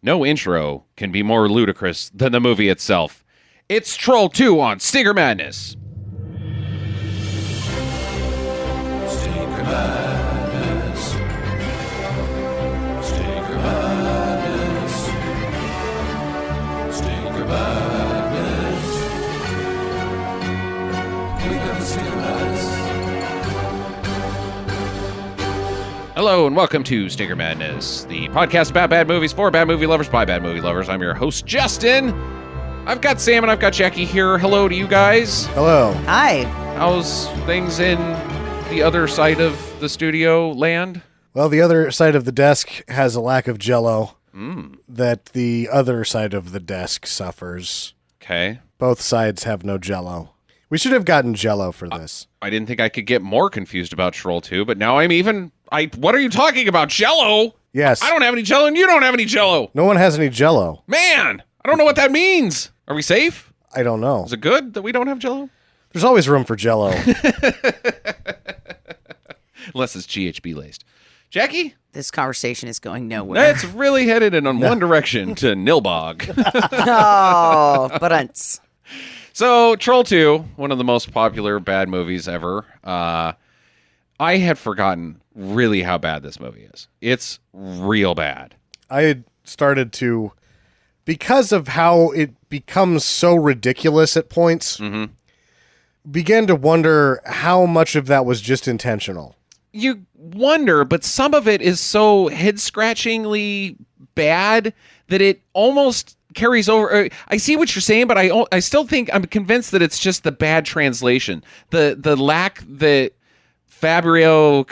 No intro can be more ludicrous than the movie itself. It's Troll 2 on Stinker Madness. Stinker Madness. Stinker Madness. Stinker Madness. We got the Stinker Madness. Hello and welcome to Stinker Madness, the podcast about bad movies for bad movie lovers by bad movie lovers. I'm your host, Justin. I've got Sam and I've got Jackie here. Hello to you guys. Hello. Hi. How's things in the other side of the studio land? Well, the other side of the desk has a lack of Jell-O that the other side of the desk suffers. Okay. Both sides have no Jell-O. We should have gotten Jell-O for this. I didn't think I could get more confused about Troll 2, but now I'm even... what are you talking about? Jell-O? Yes. I don't have any Jell-O and you don't have any Jell-O. No one has any Jell-O. Man, I don't know what that means. Are we safe? I don't know. Is it good that we don't have Jell-O? There's always room for Jell-O. Unless it's GHB laced. Jackie? This conversation is going nowhere. It's really headed in one direction to Nilbog. Oh, but So, Troll 2, one of the most popular bad movies ever. I had forgotten really how bad this movie is. It's real bad. I had started to, because of how it becomes so ridiculous at points, began to wonder how much of that was just intentional. You wonder, but some of it is so head-scratchingly bad that it almost carries over. I see what you're saying, but I still think I'm convinced that it's just the bad translation. The lack that Claudio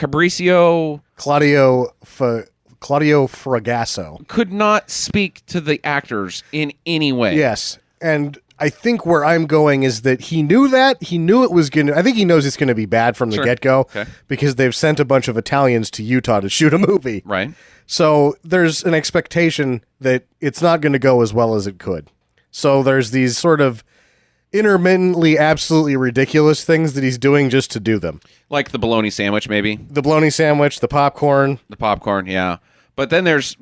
Fragasso could not speak to the actors in any way. Yes, and I think where I'm going is that he knew that. He knew it was going to... I think he knows it's going to be bad from the get-go because they've sent a bunch of Italians to Utah to shoot a movie. Right. So there's an expectation that it's not going to go as well as it could. So there's these sort of intermittently absolutely ridiculous things that he's doing just to do them. Like the bologna sandwich, maybe? The bologna sandwich, the popcorn. The popcorn, yeah. But then there's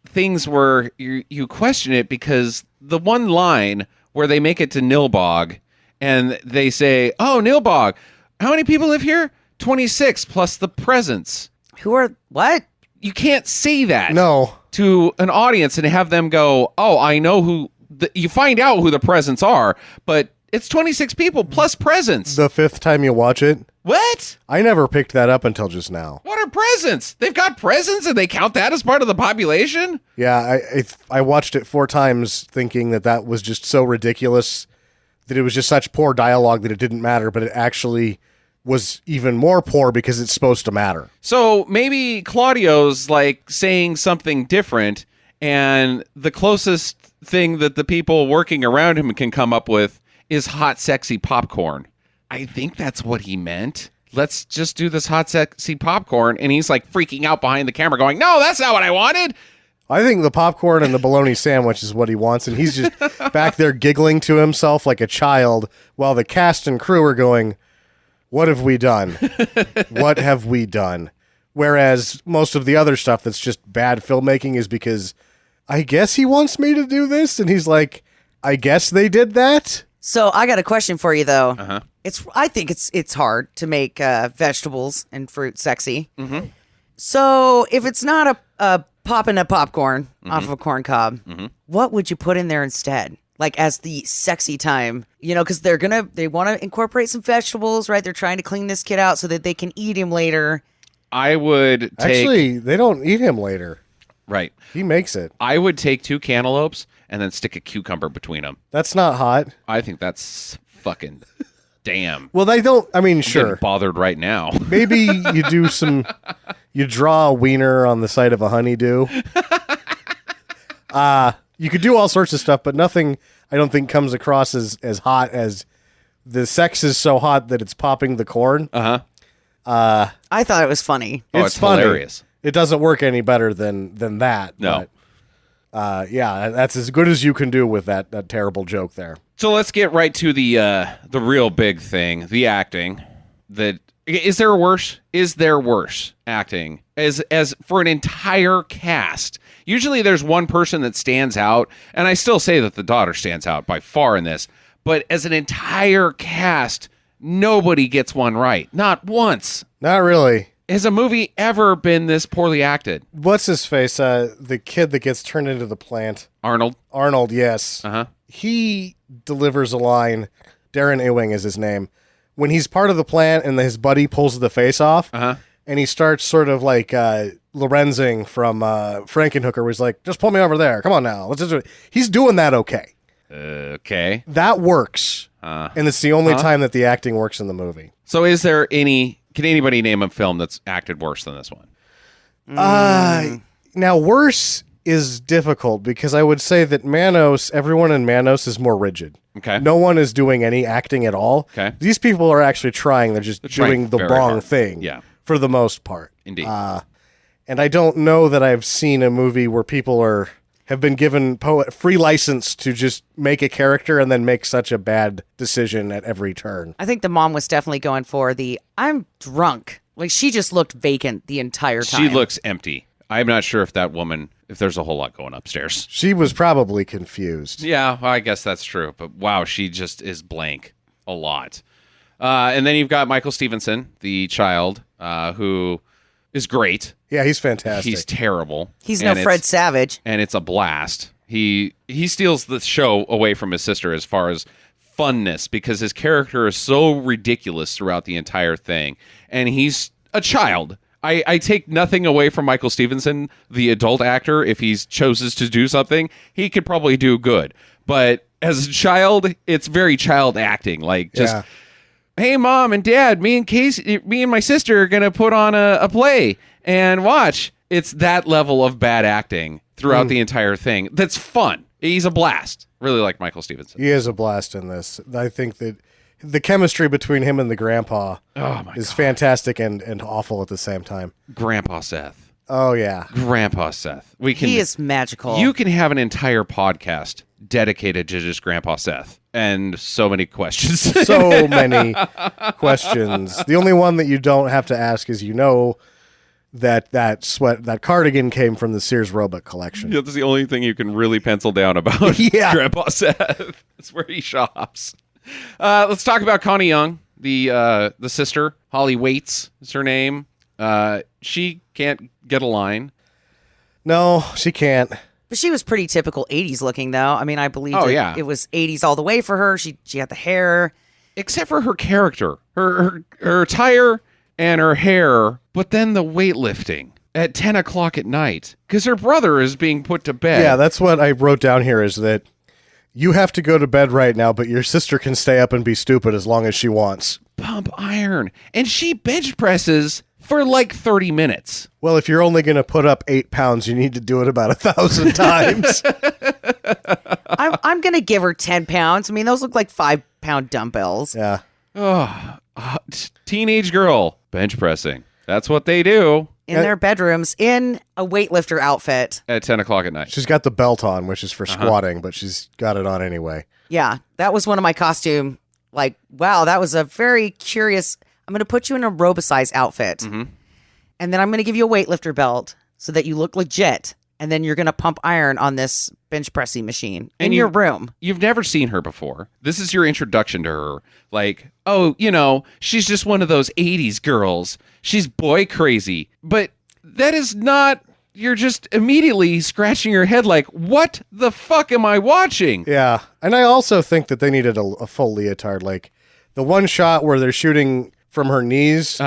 things where you question it because the one line where they make it to Nilbog and they say, oh, Nilbog, how many people live here? 26 plus the presents. who are what? You can't say that No. to an audience and have them go, oh, I know who... You find out who the presents are, but it's 26 people plus presents. The fifth time you watch it. What? I never picked that up until just now. What are presents? They've got presents and they count that as part of the population? Yeah, I watched it 4 times thinking that was just so ridiculous that it was just such poor dialogue that it didn't matter, but it actually was even more poor because it's supposed to matter. So maybe Claudio's like saying something different, and the closest thing that the people working around him can come up with is hot, sexy popcorn. I think that's what he meant. Let's just do this hot, sexy popcorn. And he's like freaking out behind the camera going, no, that's not what I wanted. I think the popcorn and the bologna sandwich is what he wants, and he's just back there giggling to himself like a child while the cast and crew are going, what have we done? What have we done? Whereas most of the other stuff that's just bad filmmaking is because I guess he wants me to do this, and he's like, I guess they did that? So I got a question for you though. Uh-huh. I think it's hard to make vegetables and fruit sexy. Mm-hmm. So if it's not a popping a popcorn off of a corn cob, what would you put in there instead? Like as the sexy time, because they want to incorporate some vegetables, right? They're trying to clean this kid out so that they can eat him later. I would take... Actually, they don't eat him later. Right. He makes it. I would take 2 cantaloupes and then stick a cucumber between them. That's not hot. I think that's fucking damn. Well, they don't, I mean, I'm sure. getting bothered right now. Maybe you do you draw a wiener on the side of a honeydew. You could do all sorts of stuff, but nothing, I don't think, comes across as hot as the sex is so hot that it's popping the corn. Uh-huh. I thought it was funny. Oh, it's funny. hilarious. It doesn't work any better than that. No. But, yeah, that's as good as you can do with that terrible joke there. So let's get right to the real big thing, the acting. Is there worse acting as for an entire cast? Usually there's one person that stands out, and I still say that the daughter stands out by far in this, but as an entire cast, nobody gets one right. Not once. Not really. Has a movie ever been this poorly acted? What's his face? The kid that gets turned into the plant. Arnold? Arnold, yes. Uh-huh. He delivers a line. Darren Ewing is his name. When he's part of the plant and his buddy pulls the face off, and he starts sort of like Lorenzing from Frankenhooker, where he's like, just pull me over there. Come on now. Let's just do it. He's doing that okay. Okay. That works. And it's the only time that the acting works in the movie. So is there can anybody name a film that's acted worse than this one? Now, worse is difficult because I would say that everyone in Manos is more rigid. Okay. No one is doing any acting at all. Okay. These people are actually trying. They're just doing the very wrong hard. thing. Yeah. For the most part. Indeed. And I don't know that I've seen a movie where people have been given free license to just make a character and then make such a bad decision at every turn. I think the mom was definitely going for I'm drunk. Like, she just looked vacant the entire time. She looks empty. I'm not sure if there's a whole lot going upstairs. She was probably confused. Yeah, well, I guess that's true. But wow, she just is blank a lot. And then you've got Michael Stevenson, the child, who is great. Yeah, he's fantastic. He's terrible. He's no Fred Savage. And it's a blast. He steals the show away from his sister as far as funness, because his character is so ridiculous throughout the entire thing. And he's a child. I take nothing away from Michael Stevenson, the adult actor. If he chooses to do something, he could probably do good. But as a child, it's very child acting. Like, just, hey, Mom and Dad, me and my sister are going to put on a play and watch. It's that level of bad acting throughout the entire thing. That's fun. He's a blast. Really like Michael Stevenson. He is a blast in this. I think that the chemistry between him and the grandpa is fantastic and awful at the same time. Grandpa Seth. Oh, yeah. Grandpa Seth. He is magical. You can have an entire podcast dedicated to just Grandpa Seth. And so many questions. So many questions. The only one that you don't have to ask is, that cardigan came from the Sears Roebuck collection. Yeah, that's the only thing you can really pencil down about Grandpa Seth. That's where he shops. Let's talk about Connie Young, the sister. Holly Waits is her name. She can't get a line. No, she can't. But she was pretty typical 80s looking, though. I mean, I believe it was 80s all the way for her. She had the hair. Except for her character. Her attire and her hair, but then the weightlifting at 10 o'clock at night. Because her brother is being put to bed. Yeah, that's what I wrote down here, is that you have to go to bed right now, but your sister can stay up and be stupid as long as she wants. Pump iron. And she bench presses for like 30 minutes. Well, if you're only going to put up 8 pounds, you need to do it about 1,000 times. I'm going to give her 10 pounds. I mean, those look like 5-pound dumbbells. Yeah. Oh, teenage girl bench pressing. That's what they do. In their bedrooms, in a weightlifter outfit. At 10 o'clock at night. She's got the belt on, which is for squatting, but she's got it on anyway. Yeah, that was one of my costume. Like, wow, that was a very curious. I'm going to put you in a robicide outfit. And then I'm going to give you a weightlifter belt so that you look legit. And then you're going to pump iron on this bench pressing machine in your room. You've never seen her before. This is your introduction to her. Like, she's just one of those 80s girls. She's boy crazy. But that is not... You're just immediately scratching your head like, what the fuck am I watching? Yeah. And I also think that they needed a full leotard. Like, the one shot where they're shooting from her knees...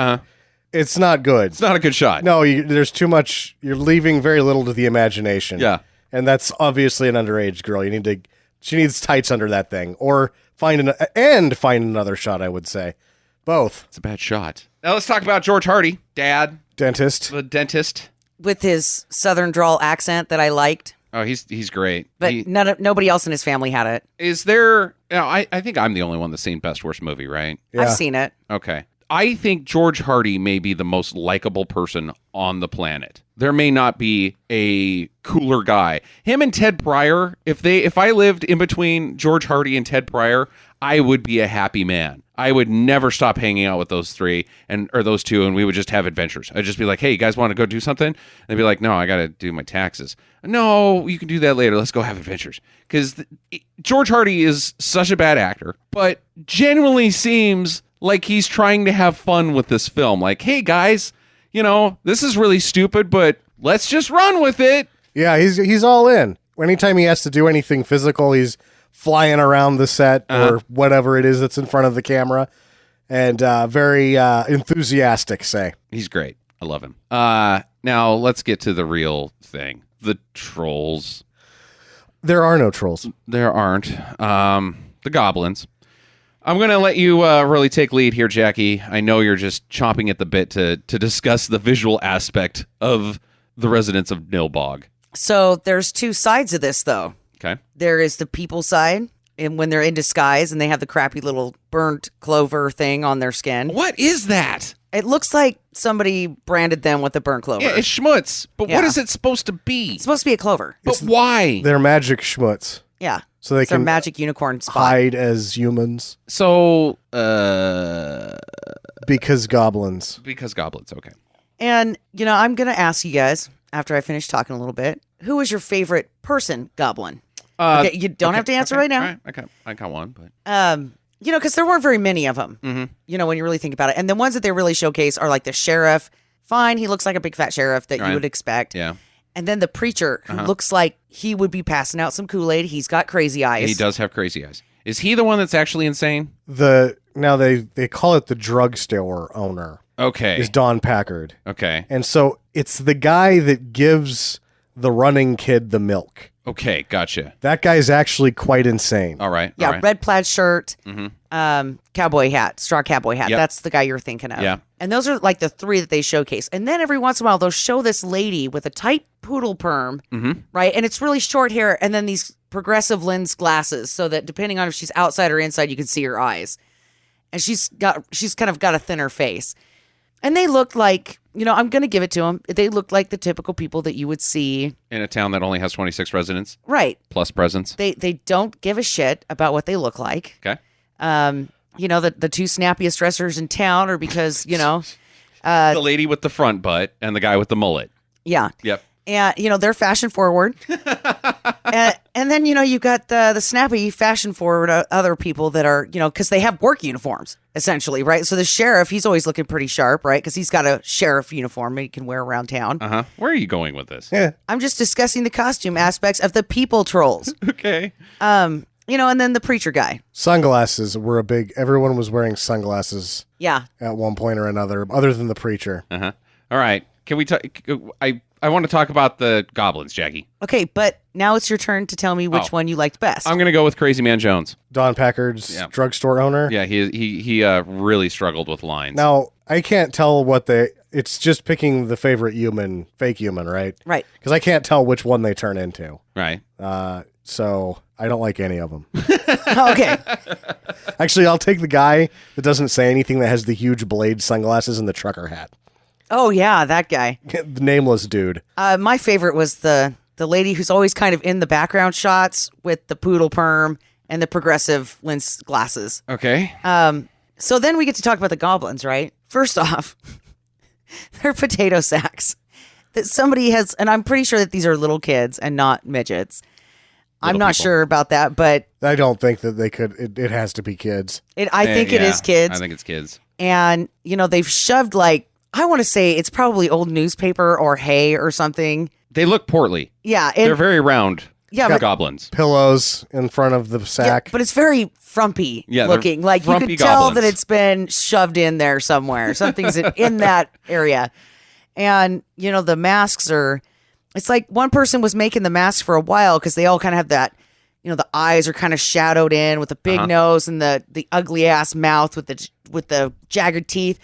It's not good. It's not a good shot. No, there's too much. You're leaving very little to the imagination. Yeah. And that's obviously an underage girl. She needs tights under that thing. Or find another shot, I would say. Both. It's a bad shot. Now let's talk about George Hardy, dad. Dentist. The dentist. With his southern drawl accent that I liked. Oh, he's great. But nobody else in his family had it. Is there... I think I'm the only one that's seen Best Worst Movie, right? Yeah. I've seen it. Okay. I think George Hardy may be the most likable person on the planet. There may not be a cooler guy. Him and Ted Pryor, if I lived in between George Hardy and Ted Pryor, I would be a happy man. I would never stop hanging out with those three or those two, and we would just have adventures. I'd just be like, hey, you guys want to go do something? And they'd be like, no, I got to do my taxes. No, you can do that later. Let's go have adventures. Because George Hardy is such a bad actor, but genuinely seems like he's trying to have fun with this film. Like, hey, guys, this is really stupid, but let's just run with it. Yeah, he's all in. Anytime he has to do anything physical, he's flying around the set or whatever it is that's in front of the camera, and very enthusiastic, say. He's great. I love him. Now let's get to the real thing. The trolls. There are no trolls. There aren't. The goblins. I'm going to let you really take lead here, Jackie. I know you're just chomping at the bit to discuss the visual aspect of the residents of Nilbog. So there's two sides of this, though. Okay. There is the people side, and when they're in disguise and they have the crappy little burnt clover thing on their skin. What is that? It looks like somebody branded them with the burnt clover. Yeah, it's schmutz. But Yeah. what is it supposed to be? It's supposed to be a clover. But why? They're magic schmutz, Yeah. so they It's their can magic unicorn spot. hide as humans So, because goblins. because goblins. Okay. And, I'm going to ask you guys, after I finish talking a little bit, who is your favorite person goblin? Okay, you don't have to answer right now. All right. I got one, but Because there weren't very many of them, when you really think about it. And the ones that they really showcase are like the sheriff. Fine, he looks like a big fat sheriff that Right. you would expect. yeah, And then the preacher, who looks like he would be passing out some Kool-Aid. He's got crazy eyes. he does have crazy eyes. Is he the one that's actually insane? Now they call it the drugstore owner Okay. is Don Packard, Okay. and so it's the guy that gives the running kid the milk. Okay. Gotcha. That guy's actually quite insane. All right. Yeah, All right. red plaid shirt, cowboy hat, straw cowboy hat. Yep. That's the guy you're thinking of. Yeah. And those are like the three that they showcase. And then every once in a while, they'll show this lady with a tight poodle perm, right? And it's really short hair, and then these progressive lens glasses, so that depending on if she's outside or inside, you can see her eyes. And she's kind of got a thinner face. And they look like, I'm going to give it to them. They look like the typical people that you would see. In a town that only has 26 residents Right. plus presence. They don't give a shit about what they look like. Okay. The two snappiest dressers in town are because, The lady with the front butt and the guy with the mullet. yeah. Yep. And, they're fashion forward. and then, you've got the snappy fashion forward other people that are, because they have work uniforms, essentially, right? So the sheriff, he's always looking pretty sharp, right? Because he's got a sheriff uniform he can wear around town. Uh huh. Where are you going with this? Yeah, I'm just discussing the costume aspects of the people trolls. Okay. And then the preacher guy. sunglasses were everyone was wearing sunglasses Yeah. at one point or another, other than the preacher. Uh huh. All right. Can we talk? I want to talk about the goblins, Jackie. Okay, but now it's your turn to tell me which one you liked best. I'm gonna go with Crazy Man Jones. Don Packard's Yeah. drugstore owner. Yeah, he really struggled with lines. Now, I can't tell it's just picking the favorite fake human, right? Right. Because I can't tell which one they turn into. Right. So I don't like any of them. Okay. Actually, I'll take the guy that doesn't say anything, that has the huge blade sunglasses and the trucker hat. Oh, yeah, that guy. The nameless dude. My favorite was the lady who's always kind of in the background shots with the poodle perm and the progressive lens glasses. Okay. So then we get to talk about the goblins, right? First off, they're potato sacks that somebody has, and I'm pretty sure that these are little kids and not midgets. I'm not people. sure about that, but I don't think that they could. It has to be kids. I think it is kids. I think it's kids. And, they've shoved I want to say it's probably old newspaper or hay or something. They look portly. Yeah. They're very round. Yeah, but- goblins. Pillows in front of the sack. Yeah, but it's very frumpy Yeah, they're looking. Like you frumpy could tell goblins. that it's been shoved in there somewhere. Something's in that area. And, the masks are, it's like one person was making the masks for a while because they all kind of have that, the eyes are kind of shadowed in with the big nose and the ugly ass mouth with the jagged teeth.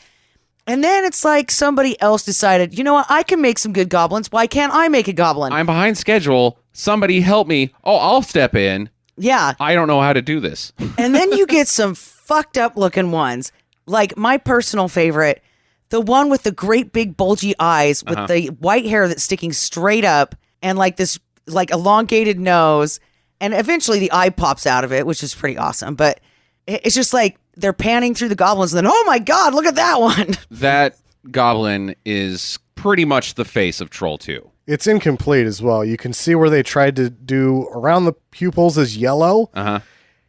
And then it's like somebody else decided, you know what, I can make some good goblins. Why can't I make a goblin? I'm behind schedule. Somebody help me. Oh, I'll step in. Yeah. I don't know how to do this. And then you get some fucked up looking ones. Like my personal favorite, the one with the great big bulgy eyes with the white hair that's sticking straight up and like this like elongated nose, and eventually the eye pops out of it, which is pretty awesome. But it's just like they're panning through the goblins and then, oh my God, look at that one. That goblin is pretty much the face of Troll 2. It's incomplete as well. You can see where they tried to do around the pupils as yellow.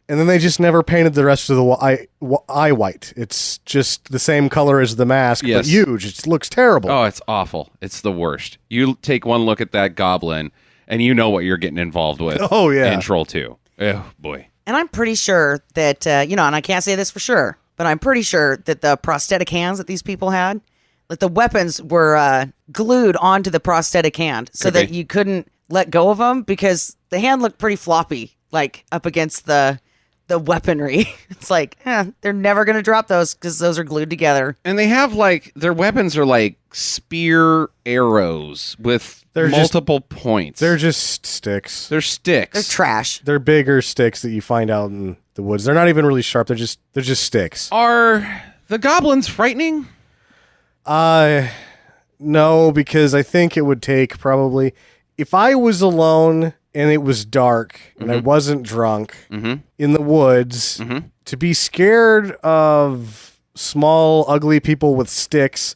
And then they just never painted the rest of the eye white. It's just the same color as the mask, but huge. It looks terrible. Oh, it's awful. It's the worst. You take one look at that goblin, and you know what you're getting involved with. Oh, yeah. In Troll 2. Oh, boy. And I'm pretty sure that, and I can't say this for sure, but I'm pretty sure that the prosthetic hands that these people had, that the weapons were glued onto the prosthetic hand so that you couldn't let go of them because the hand looked pretty floppy, like up against the weaponry. It's like, they're never going to drop those because those are glued together. And they have like, their weapons are like spear arrows with multiple points. They're just sticks. They're sticks. They're trash. They're bigger sticks that you find out in the woods. They're not even really sharp. They're just sticks. Are the goblins frightening? No, because I think it would take probably, if I was alone and it was dark and I wasn't drunk in the woods, to be scared of small, ugly people with sticks,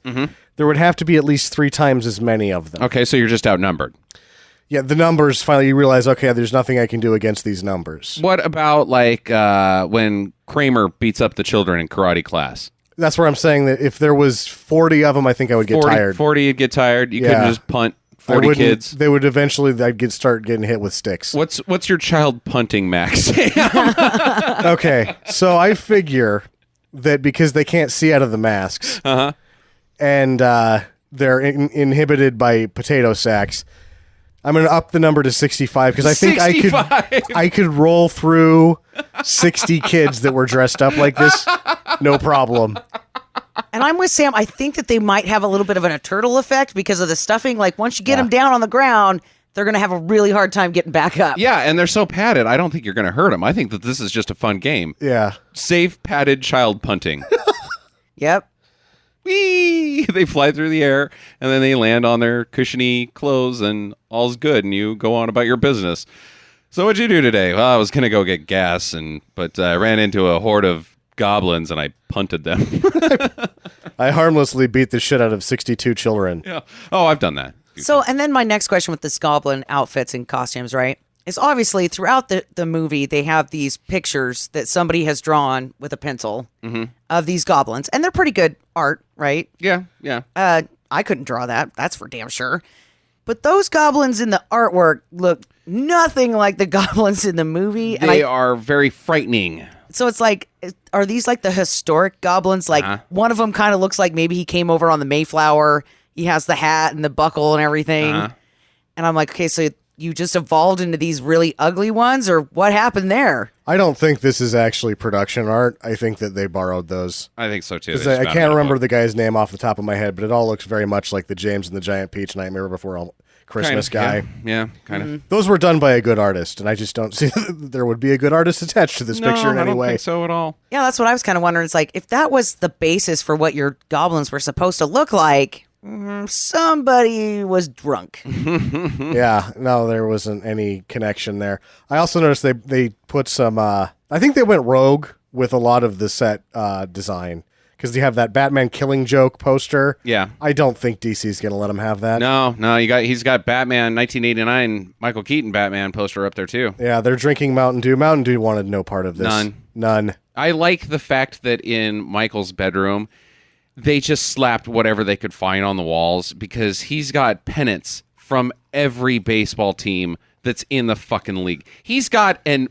there would have to be at least 3 times as many of them. Okay, so you're just outnumbered. Yeah, the numbers, finally you realize, okay, there's nothing I can do against these numbers. What about like when Kramer beats up the children in karate class? That's where I'm saying that if there was 40 of them, I think I would get tired. 40, you'd get tired. You couldn't just punt 40 kids. They would eventually, I'd start getting hit with sticks. What's your child punting max? Okay, so I figure that because they can't see out of the masks, and they're inhibited by potato sacks, I'm going to up the number to 65 because I think 65. I could roll through 60 kids that were dressed up like this, no problem. And I'm with Sam. I think that they might have a little bit of a turtle effect because of the stuffing. Like once you get them down on the ground, they're going to have a really hard time getting back up. Yeah, and they're so padded. I don't think you're going to hurt them. I think that this is just a fun game. Yeah. Safe padded child punting. Yep. Whee! They fly through the air, and then they land on their cushiony clothes, and all's good, and you go on about your business. So what'd you do today? Well, I was going to go get gas, but I ran into a horde of goblins, and I punted them. I harmlessly beat the shit out of 62 children. Yeah. Oh, I've done that. So, and then my next question with this goblin outfits and costumes, right? Is obviously throughout the movie, they have these pictures that somebody has drawn with a pencil of these goblins. And they're pretty good art, right? Yeah, yeah. I couldn't draw that. That's for damn sure. But those goblins in the artwork look nothing like the goblins in the movie. They are very frightening. So it's like, are these like the historic goblins? Like one of them kind of looks like maybe he came over on the Mayflower. He has the hat and the buckle and everything. And I'm like, okay, so you just evolved into these really ugly ones, or what happened there? I don't think this is actually production art. I think that they borrowed those. I think so too. I can't remember the guy's name off the top of my head, but it all looks very much like the James and the Giant Peach Nightmare Before Christmas guy. Yeah, kind of. Those were done by a good artist, and I just don't see that there would be a good artist attached to this picture in any way. I don't think so at all. Yeah, that's what I was kind of wondering. It's like, if that was the basis for what your goblins were supposed to look like, somebody was drunk. Yeah, no, there wasn't any connection there. I also noticed they put some, I think they went rogue with a lot of the set design. Because you have that Batman Killing Joke poster. Yeah. I don't think DC's going to let him have that. No, he's got Batman 1989 Michael Keaton Batman poster up there too. Yeah, they're drinking Mountain Dew. Mountain Dew wanted no part of this. None. I like the fact that in Michael's bedroom, they just slapped whatever they could find on the walls because he's got pennants from every baseball team that's in the fucking league. He's got an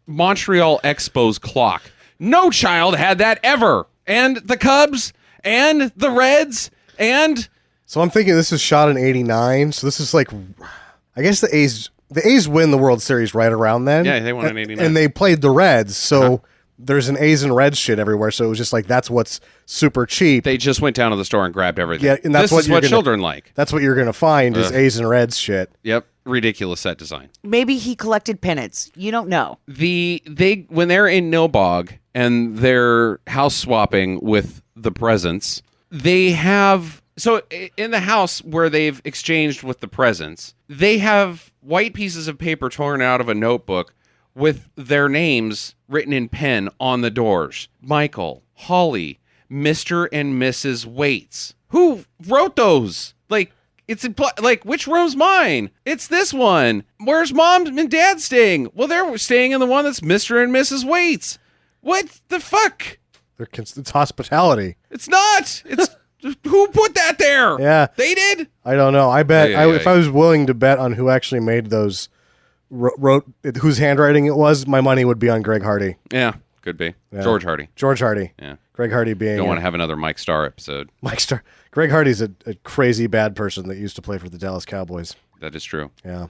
Montreal Expos clock. No child had that ever. And the Cubs, and the Reds, and... So I'm thinking this was shot in 89, so this is like... I guess the A's win the World Series right around then. Yeah, they won in 89. And they played the Reds, so there's an A's and Reds shit everywhere, so it was just like, that's what's super cheap. They just went down to the store and grabbed everything. Yeah, and that's this is what children like. That's what you're going to find is A's and Reds shit. Yep, ridiculous set design. Maybe he collected pennants. You don't know. When they're in Nilbog... and they're house swapping with the presents. They have, so in the house where they've exchanged with the presents, they have white pieces of paper torn out of a notebook with their names written in pen on the doors. Michael, Holly, Mr. and Mrs. Waits. Who wrote those? Like, it's like, which room's mine? It's this one. Where's mom and dad staying? Well, they're staying in the one that's Mr. and Mrs. Waits. What the fuck? It's hospitality. It's not. It's who put that there? Yeah. They did? I don't know. I bet if yeah. I was willing to bet on who actually made those, wrote whose handwriting it was, my money would be on Greg Hardy. Yeah, could be. Yeah. George Hardy. George Hardy. Yeah. Greg Hardy being Don't want to have another Mike Starr episode. Mike Starr. Greg Hardy's a crazy bad person that used to play for the Dallas Cowboys. That is true. Yeah.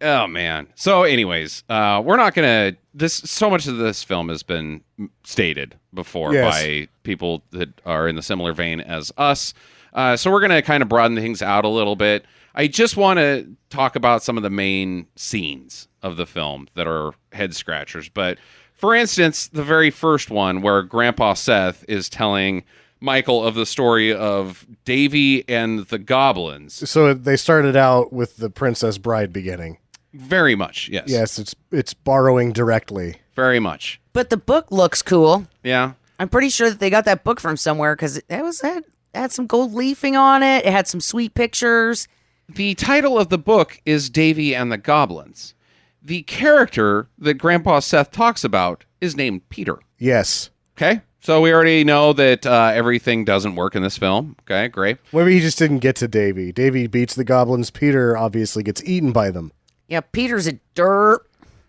Oh man. So anyways, we're not going to so much of this film has been stated before Yes. by people that are in the similar vein as us. So we're going to kind of broaden things out a little bit. I just want to talk about some of the main scenes of the film that are head scratchers. But for instance, the very first one where Grandpa Seth is telling Michael of the story of Davy and the goblins. So they started out with the Princess Bride beginning. Very much, yes. Yes, it's borrowing directly. Very much. But the book looks cool. Yeah. I'm pretty sure that they got that book from somewhere because it had some gold leafing on it. It had some sweet pictures. The title of the book is Davy and the Goblins. The character that Grandpa Seth talks about is named Peter. Yes. Okay? So we already know that everything doesn't work in this film. Okay, great. Maybe he just didn't get to Davy. Davy beats the goblins. Peter obviously gets eaten by them. Yeah, Peter's a derp.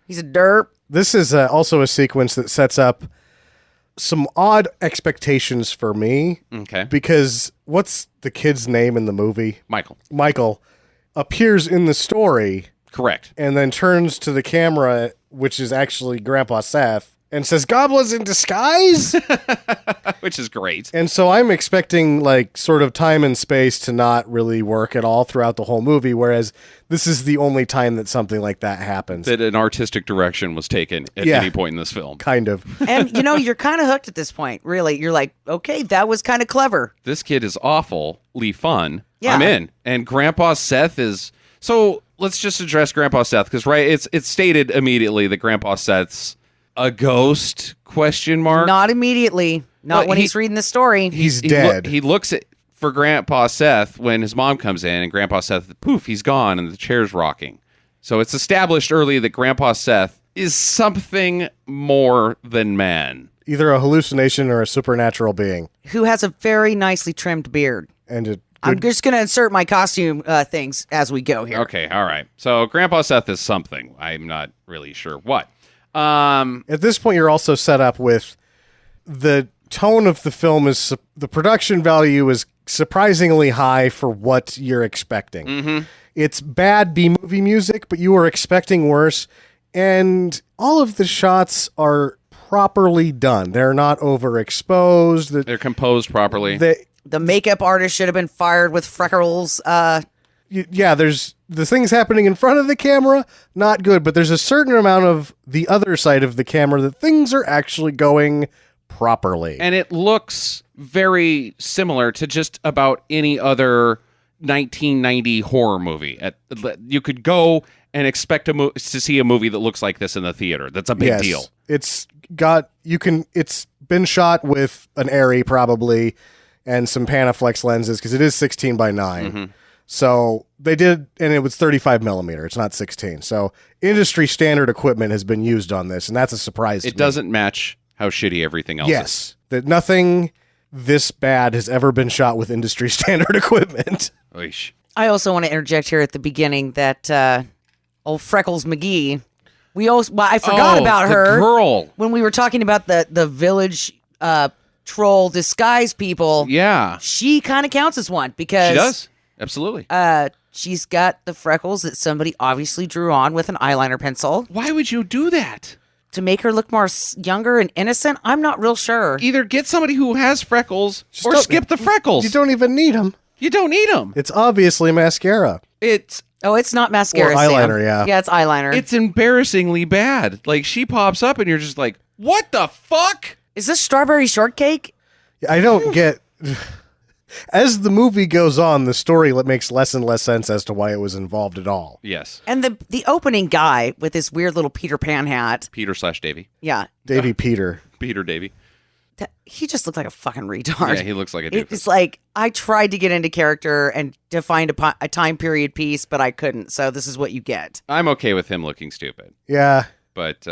He's a derp. This is also a sequence that sets up some odd expectations for me. Okay. Because what's the kid's name in the movie? Michael. Michael appears in the story Correct. and then turns to the camera, which is actually Grandpa Seth, and says, "Goblins in disguise?" Which is great. And so I'm expecting like sort of time and space to not really work at all throughout the whole movie, whereas this is the only time that something like that happens. That an artistic direction was taken at Yeah. any point in this film. Kind of. And, you're kind of hooked at this point, really. You're like, okay, that was kind of clever. This kid is awfully fun. Yeah. I'm in. And Grandpa Seth is... So let's just address Grandpa Seth, because it's stated immediately that Grandpa Seth's a ghost, question mark. Not immediately. Not Well, when he- he's reading the story. He's dead. He looks at for Grandpa Seth when his mom comes in, and Grandpa Seth, poof, he's gone, and the chair's rocking. So it's established early that Grandpa Seth is something more than man. Either a hallucination or a supernatural being. Who has a very nicely trimmed beard. And I'm just going to insert my costume things as we go here. Okay, all right. So Grandpa Seth is something. I'm not really sure what. at this point, you're also set up with the tone of the film is the production value is surprisingly high for what you're expecting. Mm-hmm. It's bad B-movie music, but you were expecting worse. And all of the shots are properly done. They're not overexposed. They're composed properly. The makeup artist should have been fired with freckles. Yeah, there's the things happening in front of the camera, not good, but there's a certain amount of the other side of the camera that things are actually going properly. And it looks very similar to just about any other 1990 horror movie. You could go and expect to see a movie that looks like this in the theater. That's a big deal. It's been shot with an Arri probably and some Panaflex lenses because it is 16 by 9. Mm-hmm. So they did, and it was 35 millimeter. It's not 16. So industry standard equipment has been used on this, and that's a surprise to It me. doesn't match how shitty everything else is. Yes, that nothing this bad has ever been shot with industry standard equipment. Oish. I also want to interject here at the beginning that old Freckles McGee. I forgot about the her girl. when we were talking about the village troll disguise people. Yeah, She kind of counts as one because she does. Absolutely. she's got the freckles that somebody obviously drew on with an eyeliner pencil Why would you do that? to make her look more younger and innocent. I'm not real sure. Either get somebody who has freckles or don't- skip the freckles. You don't even need them. You don't need them. It's obviously mascara. It's Oh, it's not mascara. Or eyeliner, Sam. yeah. Yeah, it's eyeliner. It's embarrassingly bad. Like, she pops up and you're just like, what the fuck? Is this strawberry shortcake? I don't get. As the movie goes on, the story makes less and less sense as to why it was involved at all. Yes. And the opening guy with this weird little Peter Pan hat. Peter/Davy. Yeah. Davy Peter. Peter Davy. He just looked like a fucking retard. Yeah, he looks like a doofus. It's like, I tried to get into character and to find a time period piece, but I couldn't. So this is what you get. I'm okay with him looking stupid. Yeah. But,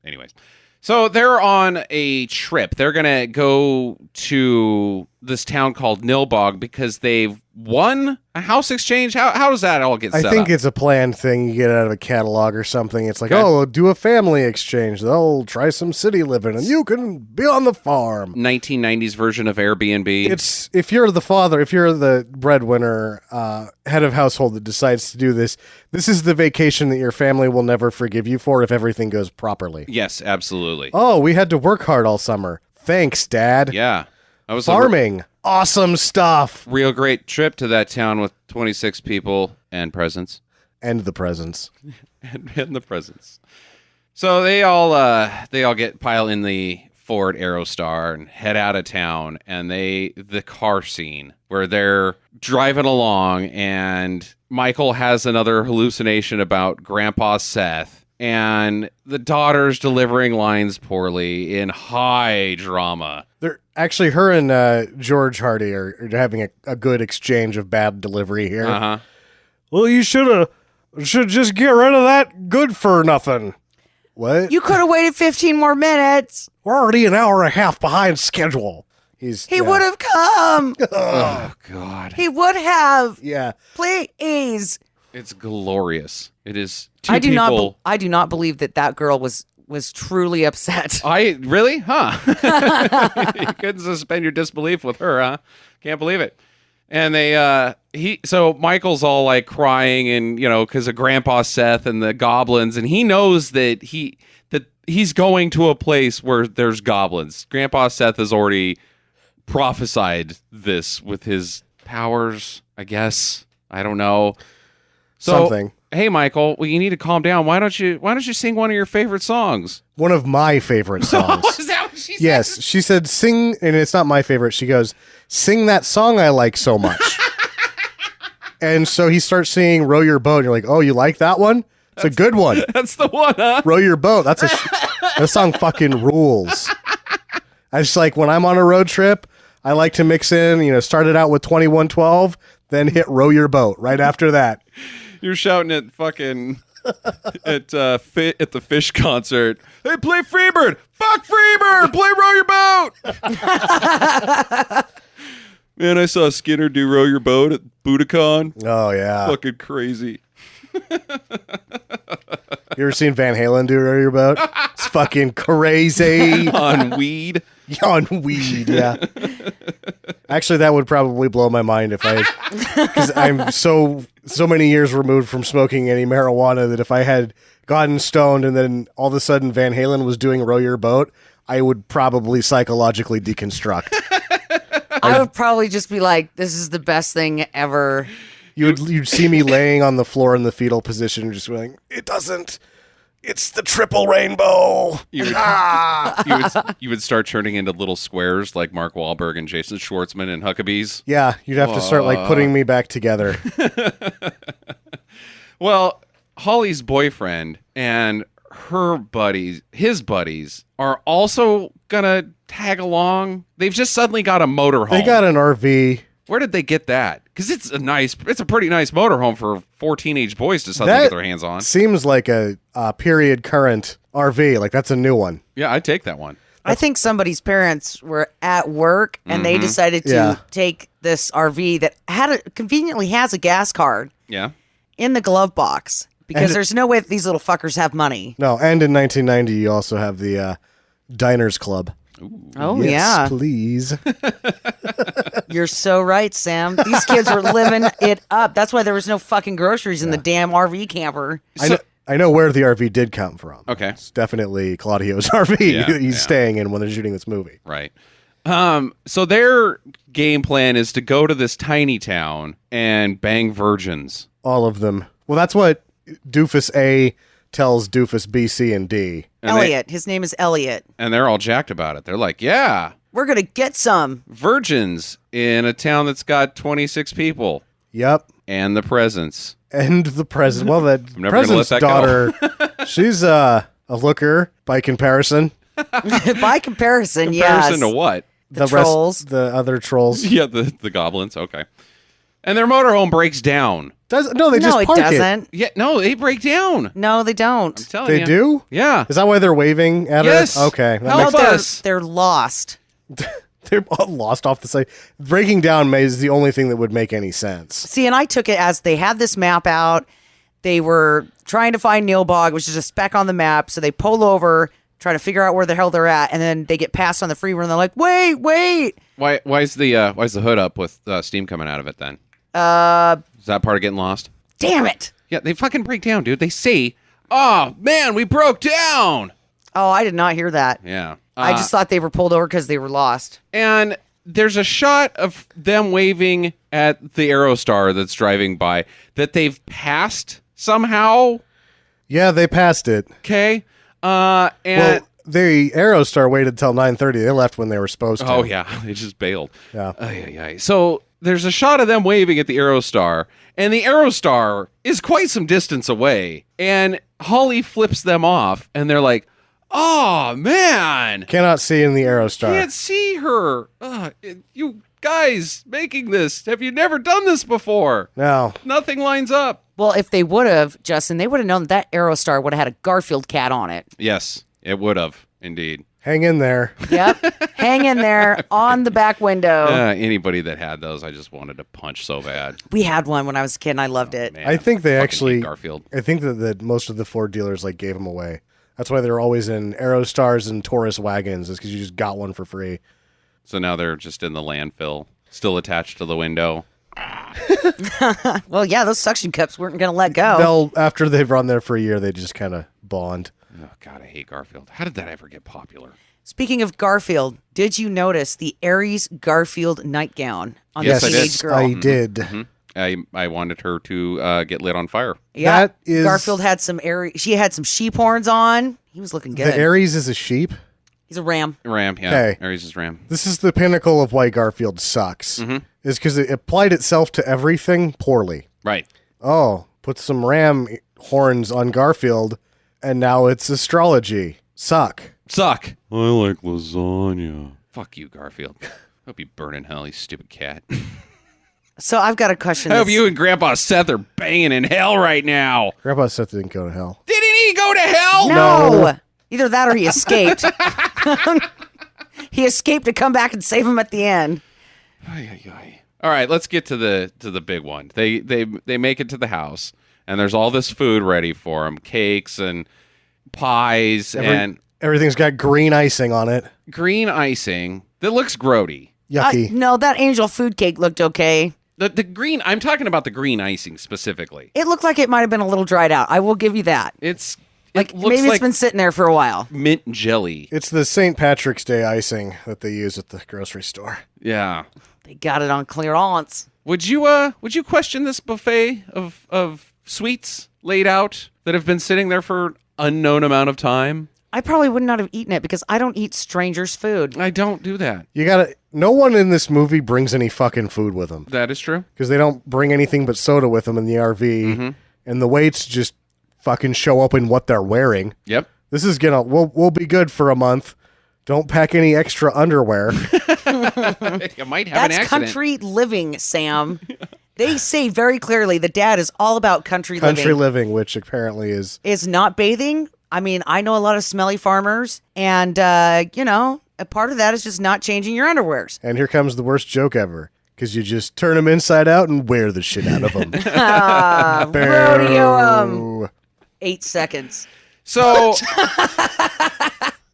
anyways. So they're on a trip. They're going to go to this town called Nilbog because they've won a house exchange. How does that all get set I think up? it's a planned thing you get out of a catalog or something. It's like, Okay. oh, do a family exchange. They'll try some city living, and you can be on the farm. 1990s version of Airbnb. It's if you're the father, if you're the breadwinner, head of household that decides to do this, this is the vacation that your family will never forgive you for if everything goes properly. Yes, absolutely. Oh, we had to work hard all summer. Thanks, Dad. Yeah. That was Farming. Awesome stuff. a real great trip to that town with 26 people and presents. And the presents. and the presents. So they all pile in the Ford Aerostar and head out of town, and the car scene where they're driving along and Michael has another hallucination about Grandpa Seth, and the daughter's delivering lines poorly in high drama. They're actually, her and George Hardy are having a good exchange of bad delivery here. Uh-huh. Well, you should just get rid of that good for nothing. What? You could have waited 15 more minutes. We're already an hour and a half behind schedule. He would have come. Oh, God. He would have. Yeah. Please. It's glorious. It is two I do people. not believe that girl was truly upset. I really? Huh? You couldn't suspend your disbelief with her, huh? Can't believe it. And so Michael's all like crying and, because of Grandpa Seth and the goblins, and he knows that he's going to a place where there's goblins. Grandpa Seth has already prophesied this with his powers, I guess. I don't know. So, Something. Hey, Michael, well, you need to calm down. Why don't you sing one of your favorite songs? One of my favorite songs. Is that what she said? Yes, she said sing, and it's not my favorite. She goes, sing that song I like so much. And so he starts singing Row Your Boat. And you're like, oh, you like that one? It's a good one. That's the one, huh? Row Your Boat. That song fucking rules. I just like, when I'm on a road trip, I like to mix in, start it out with 2112, then hit Row Your Boat right after that. You're shouting at fucking at the Fish concert. Hey, play Freebird! Fuck Freebird! Play Row Your Boat! Man, I saw Skinner do Row Your Boat at Budokan. Oh, yeah. Fucking crazy. You ever seen Van Halen do Row Your Boat? It's fucking crazy. On weed. On weed, yeah. Actually, that would probably blow my mind if because I'm so many years removed from smoking any marijuana that if I had gotten stoned and then all of a sudden Van Halen was doing Row Your Boat, I would probably psychologically deconstruct. I would probably just be like, this is the best thing ever. You'd see me laying on the floor in the fetal position, just going, it doesn't. It's the triple rainbow. You would start turning into little squares like Mark Wahlberg and Jason Schwartzman and Huckabees. Yeah, you'd have to start like putting me back together. Well, Holly's boyfriend and his buddies are also gonna tag along. They've just suddenly got a motorhome. They got an RV. Where did they get that? Because it's a pretty nice motorhome for 4 teenage boys to suddenly get their hands on. Seems like a period current RV. Like that's a new one. Yeah, I'd take that one. I think somebody's parents were at work and they decided to take this RV that conveniently has a gas card Yeah. in the glove box because there's no way that these little fuckers have money. No, and in 1990, you also have the Diners Club. Oh, Yes, yeah. please. You're so right, Sam. These kids were living it up. That's why there was no fucking groceries in the damn RV camper. I know where the RV did come from. Okay. It's definitely Claudio's RV Yeah, he's staying in when they're shooting this movie. Right. So their game plan is to go to this tiny town and bang virgins. All of them. Well, that's what Doofus A tells Doofus B, C, and D. And Elliot. His name is Elliot. And they're all jacked about it. They're like, yeah, We're going to get some. virgins in a town that's got 26 people Yep. and the presents. And the president. Well, that I'm never gonna let president's that go. daughter, she's a looker by comparison. By comparison, Comparison yes. to what? The trolls. The other trolls. Yeah, the goblins. Okay. And their motorhome breaks down. They No, just it park doesn't. Yeah, no, they break down. No, they don't. I'm telling They you. do? Yeah. Is that why they're waving at Yes. her? Okay. That Help makes- No, us. they're lost. they're all lost off the site. Breaking down is the only thing that would make any sense. See, and I took it as they had this map out. They were trying to find Nilbog, which is a speck on the map. So they pull over, try to figure out where the hell they're at, and then they get passed on the freeway, and they're like, "Wait!" Why is the hood up with steam coming out of it then? Is that part of getting lost? Damn it! Yeah, they fucking break down, dude. They say, "Oh man, we broke down." Oh, I did not hear that. Yeah. I just thought they were pulled over because they were lost. And there's a shot of them waving at the Aerostar that's driving by that they've passed somehow. Yeah, they passed it. Okay. Well, the Aerostar waited till 9:30. They left when they were supposed to. Oh yeah, they just bailed. Yeah. Ay, ay, ay. So there's a shot of them waving at the Aerostar, and the Aerostar is quite some distance away. And Holly flips them off, and they're like, "Oh man, Cannot see in the Aerostar. can't see her. You guys making this? Have you never done this before? No. Nothing lines up." Well, if they would have, Justin, they would have known that Aerostar would have had a Garfield cat on it. Yes, it would have indeed. Hang in there. Yep. Hang in there on the back window. Anybody that had those, I just wanted to punch so bad. We had one when I was a kid, and I loved it. Man, I think they fucking actually. hate Garfield. I think that most of the Ford dealers like gave them away. That's why they're always in Aerostars and Taurus wagons. Is because you just got one for free. So now they're just in the landfill, still attached to the window. Well, yeah, those suction cups weren't going to let go. They'll after they've run there for a year, they just kind of bond. Oh God, I hate Garfield. How did that ever get popular? Speaking of Garfield, did you notice the Aries Garfield nightgown on Yes, the I did. teenage girl? I did. I wanted her to get lit on fire. Yeah, That is- Garfield had some Aries. She had some sheep horns on. He was looking good. The Aries is a sheep. He's a ram. Ram, yeah. Okay. Aries is Ram. This is the pinnacle of why Garfield sucks. Is because it applied itself to everything poorly. Right. Oh, put some ram horns on Garfield, and now it's astrology. Suck. Suck. I like lasagna. Fuck you, Garfield. Hope you burn in hell, you stupid cat. So I've got a question. I hope that's- you and Grandpa Seth are banging in hell right now. Grandpa Seth didn't go to hell. Didn't he go to hell? No. No. Either that or he escaped. He escaped to come back and save him at the end. Ay, ay, ay. All right, let's get to the big one. They make it to the house, and there's all this food ready for them: cakes and pies and Everything's got green icing on it. green icing that looks grody. Yucky. No, that angel food cake looked okay. The green. I'm talking about the green icing specifically. It looked like it might have been a little dried out. I will give you that. It Like looks maybe like it's been sitting there for a while. mint jelly. It's the St. Patrick's Day icing that they use at the grocery store. Yeah. They got it on clearance. Would you question this buffet of sweets laid out that have been sitting there for unknown amount of time? I probably would not have eaten it because I don't eat strangers' food. I don't do that. You gotta. No one in this movie brings any fucking food with them That is true. because they don't bring anything but soda with them in the RV, and the waits just fucking show up in what they're wearing. Yep. This is gonna. We'll be good for a month. Don't pack any extra underwear. You might have an That's accident. country living, Sam. They say very clearly the dad is all about country living, which apparently is. Is not bathing. I mean, I know a lot of smelly farmers, and, a part of that is just not changing your underwears. And here comes the worst joke ever. Because you just turn them inside out and wear the shit out of them. Rodeo 8 seconds. So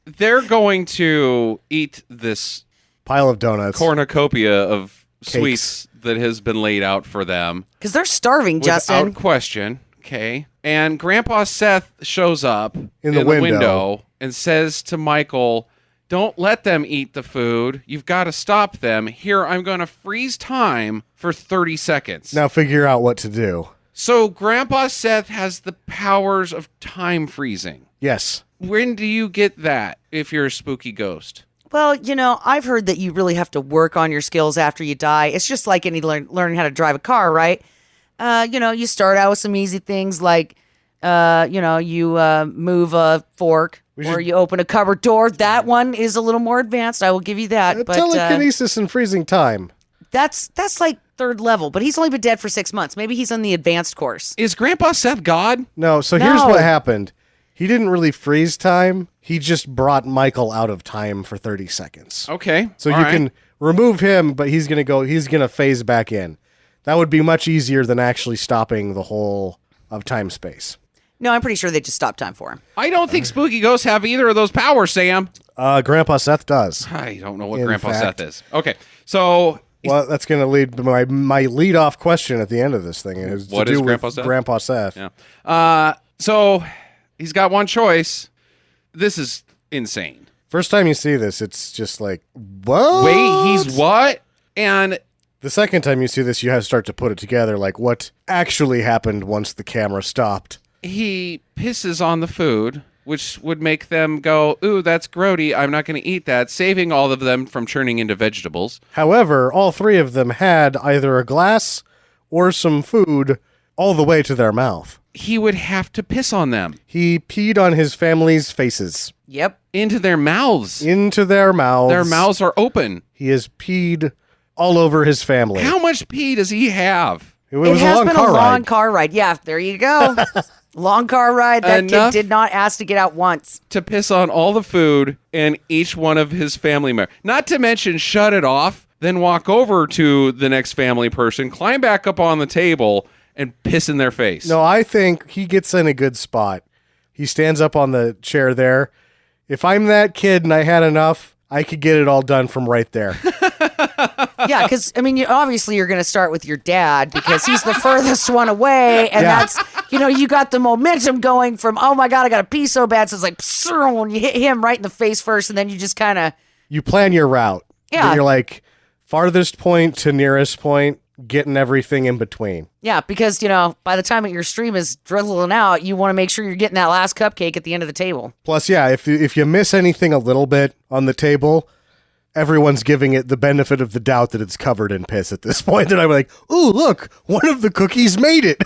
they're going to eat this Pile of donuts. cornucopia of Cakes. sweets that has been laid out for them. Because they're starving, Justin. Without question. Okay. And Grandpa Seth shows up In the window. and says to Michael, "Don't let them eat the food. You've got to stop them. Here, I'm going to freeze time for 30 seconds." Now figure out what to do. So Grandpa Seth has the powers of time freezing. Yes. When do you get that if you're a spooky ghost? Well, I've heard that you really have to work on your skills after you die. It's just like learning how to drive a car, right? You start out with some easy things like, you move a fork or you open a cupboard door. That one is a little more advanced. I will give you that. But telekinesis and freezing time. That's like third level, but he's only been dead for 6 months. Maybe he's on the advanced course. Is Grandpa Seth God? No, so here's what happened. He didn't really freeze time. He just brought Michael out of time for 30 seconds. Okay. So you can remove him, but he's going to phase back in. That would be much easier than actually stopping the whole of time space. No, I'm pretty sure they just stopped time for him. I don't think spooky ghosts have either of those powers, Sam. Grandpa Seth does. I don't know what In Grandpa fact. Seth is. Okay. So Well, that's going to lead to my lead-off question at the end of this thing. Is What to is do Grandpa with Seth? Grandpa Seth. yeah. So he's got one choice. This is insane. First time you see this, it's just like, what? Wait, he's what? And The second time you see this, you have to start to put it together, like what actually happened once the camera stopped. he pisses on the food, which would make them go, ooh, that's grody. I'm not going to eat that, saving all of them from turning into vegetables. However, all three of them had either a glass or some food all the way to their mouth. He would have to piss on them. He peed on his family's faces. Yep. Into their mouths. Into their mouths. Their mouths are open. He has peed all over his family. How much pee does he have? It was It has a long been car a long ride. car ride. Yeah, there you go. Long car ride. That Enough. kid did not ask to get out once. To piss on all the food and each one of his family members. Not to mention shut it off, then walk over to the next family person, climb back up on the table, and piss in their face. No, I think he gets in a good spot. He stands up on the chair there. If I'm that kid and I had enough, I could get it all done from right there. Yeah, because, I mean, obviously you're going to start with your dad because he's the furthest one away. And Yeah. that's, you got the momentum going from, oh my God, I got to pee so bad. So it's like, when you hit him right in the face first. And then you just kind of, You plan your route. Yeah. You're like farthest point to nearest point, getting everything in between. yeah, because, by the time that your stream is drizzling out, you want to make sure you're getting that last cupcake at the end of the table. Plus, yeah, if you miss anything a little bit on the table, everyone's giving it the benefit of the doubt that it's covered in piss at this point. And I'm like, ooh, look, one of the cookies made it.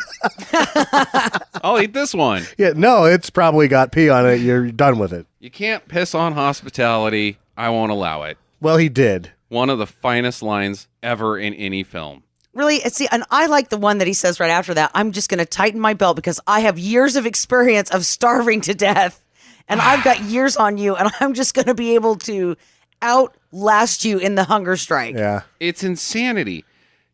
I'll eat this one. Yeah, no, it's probably got pee on it. You're done with it. You can't piss on hospitality. I won't allow it. Well, he did. One of the finest lines ever in any film. Really, see, and I like the one that he says right after that. I'm just going to tighten my belt because I have years of experience of starving to death, and I've got years on you, and I'm just going to be able to outlast you in the hunger strike. Yeah. It's insanity.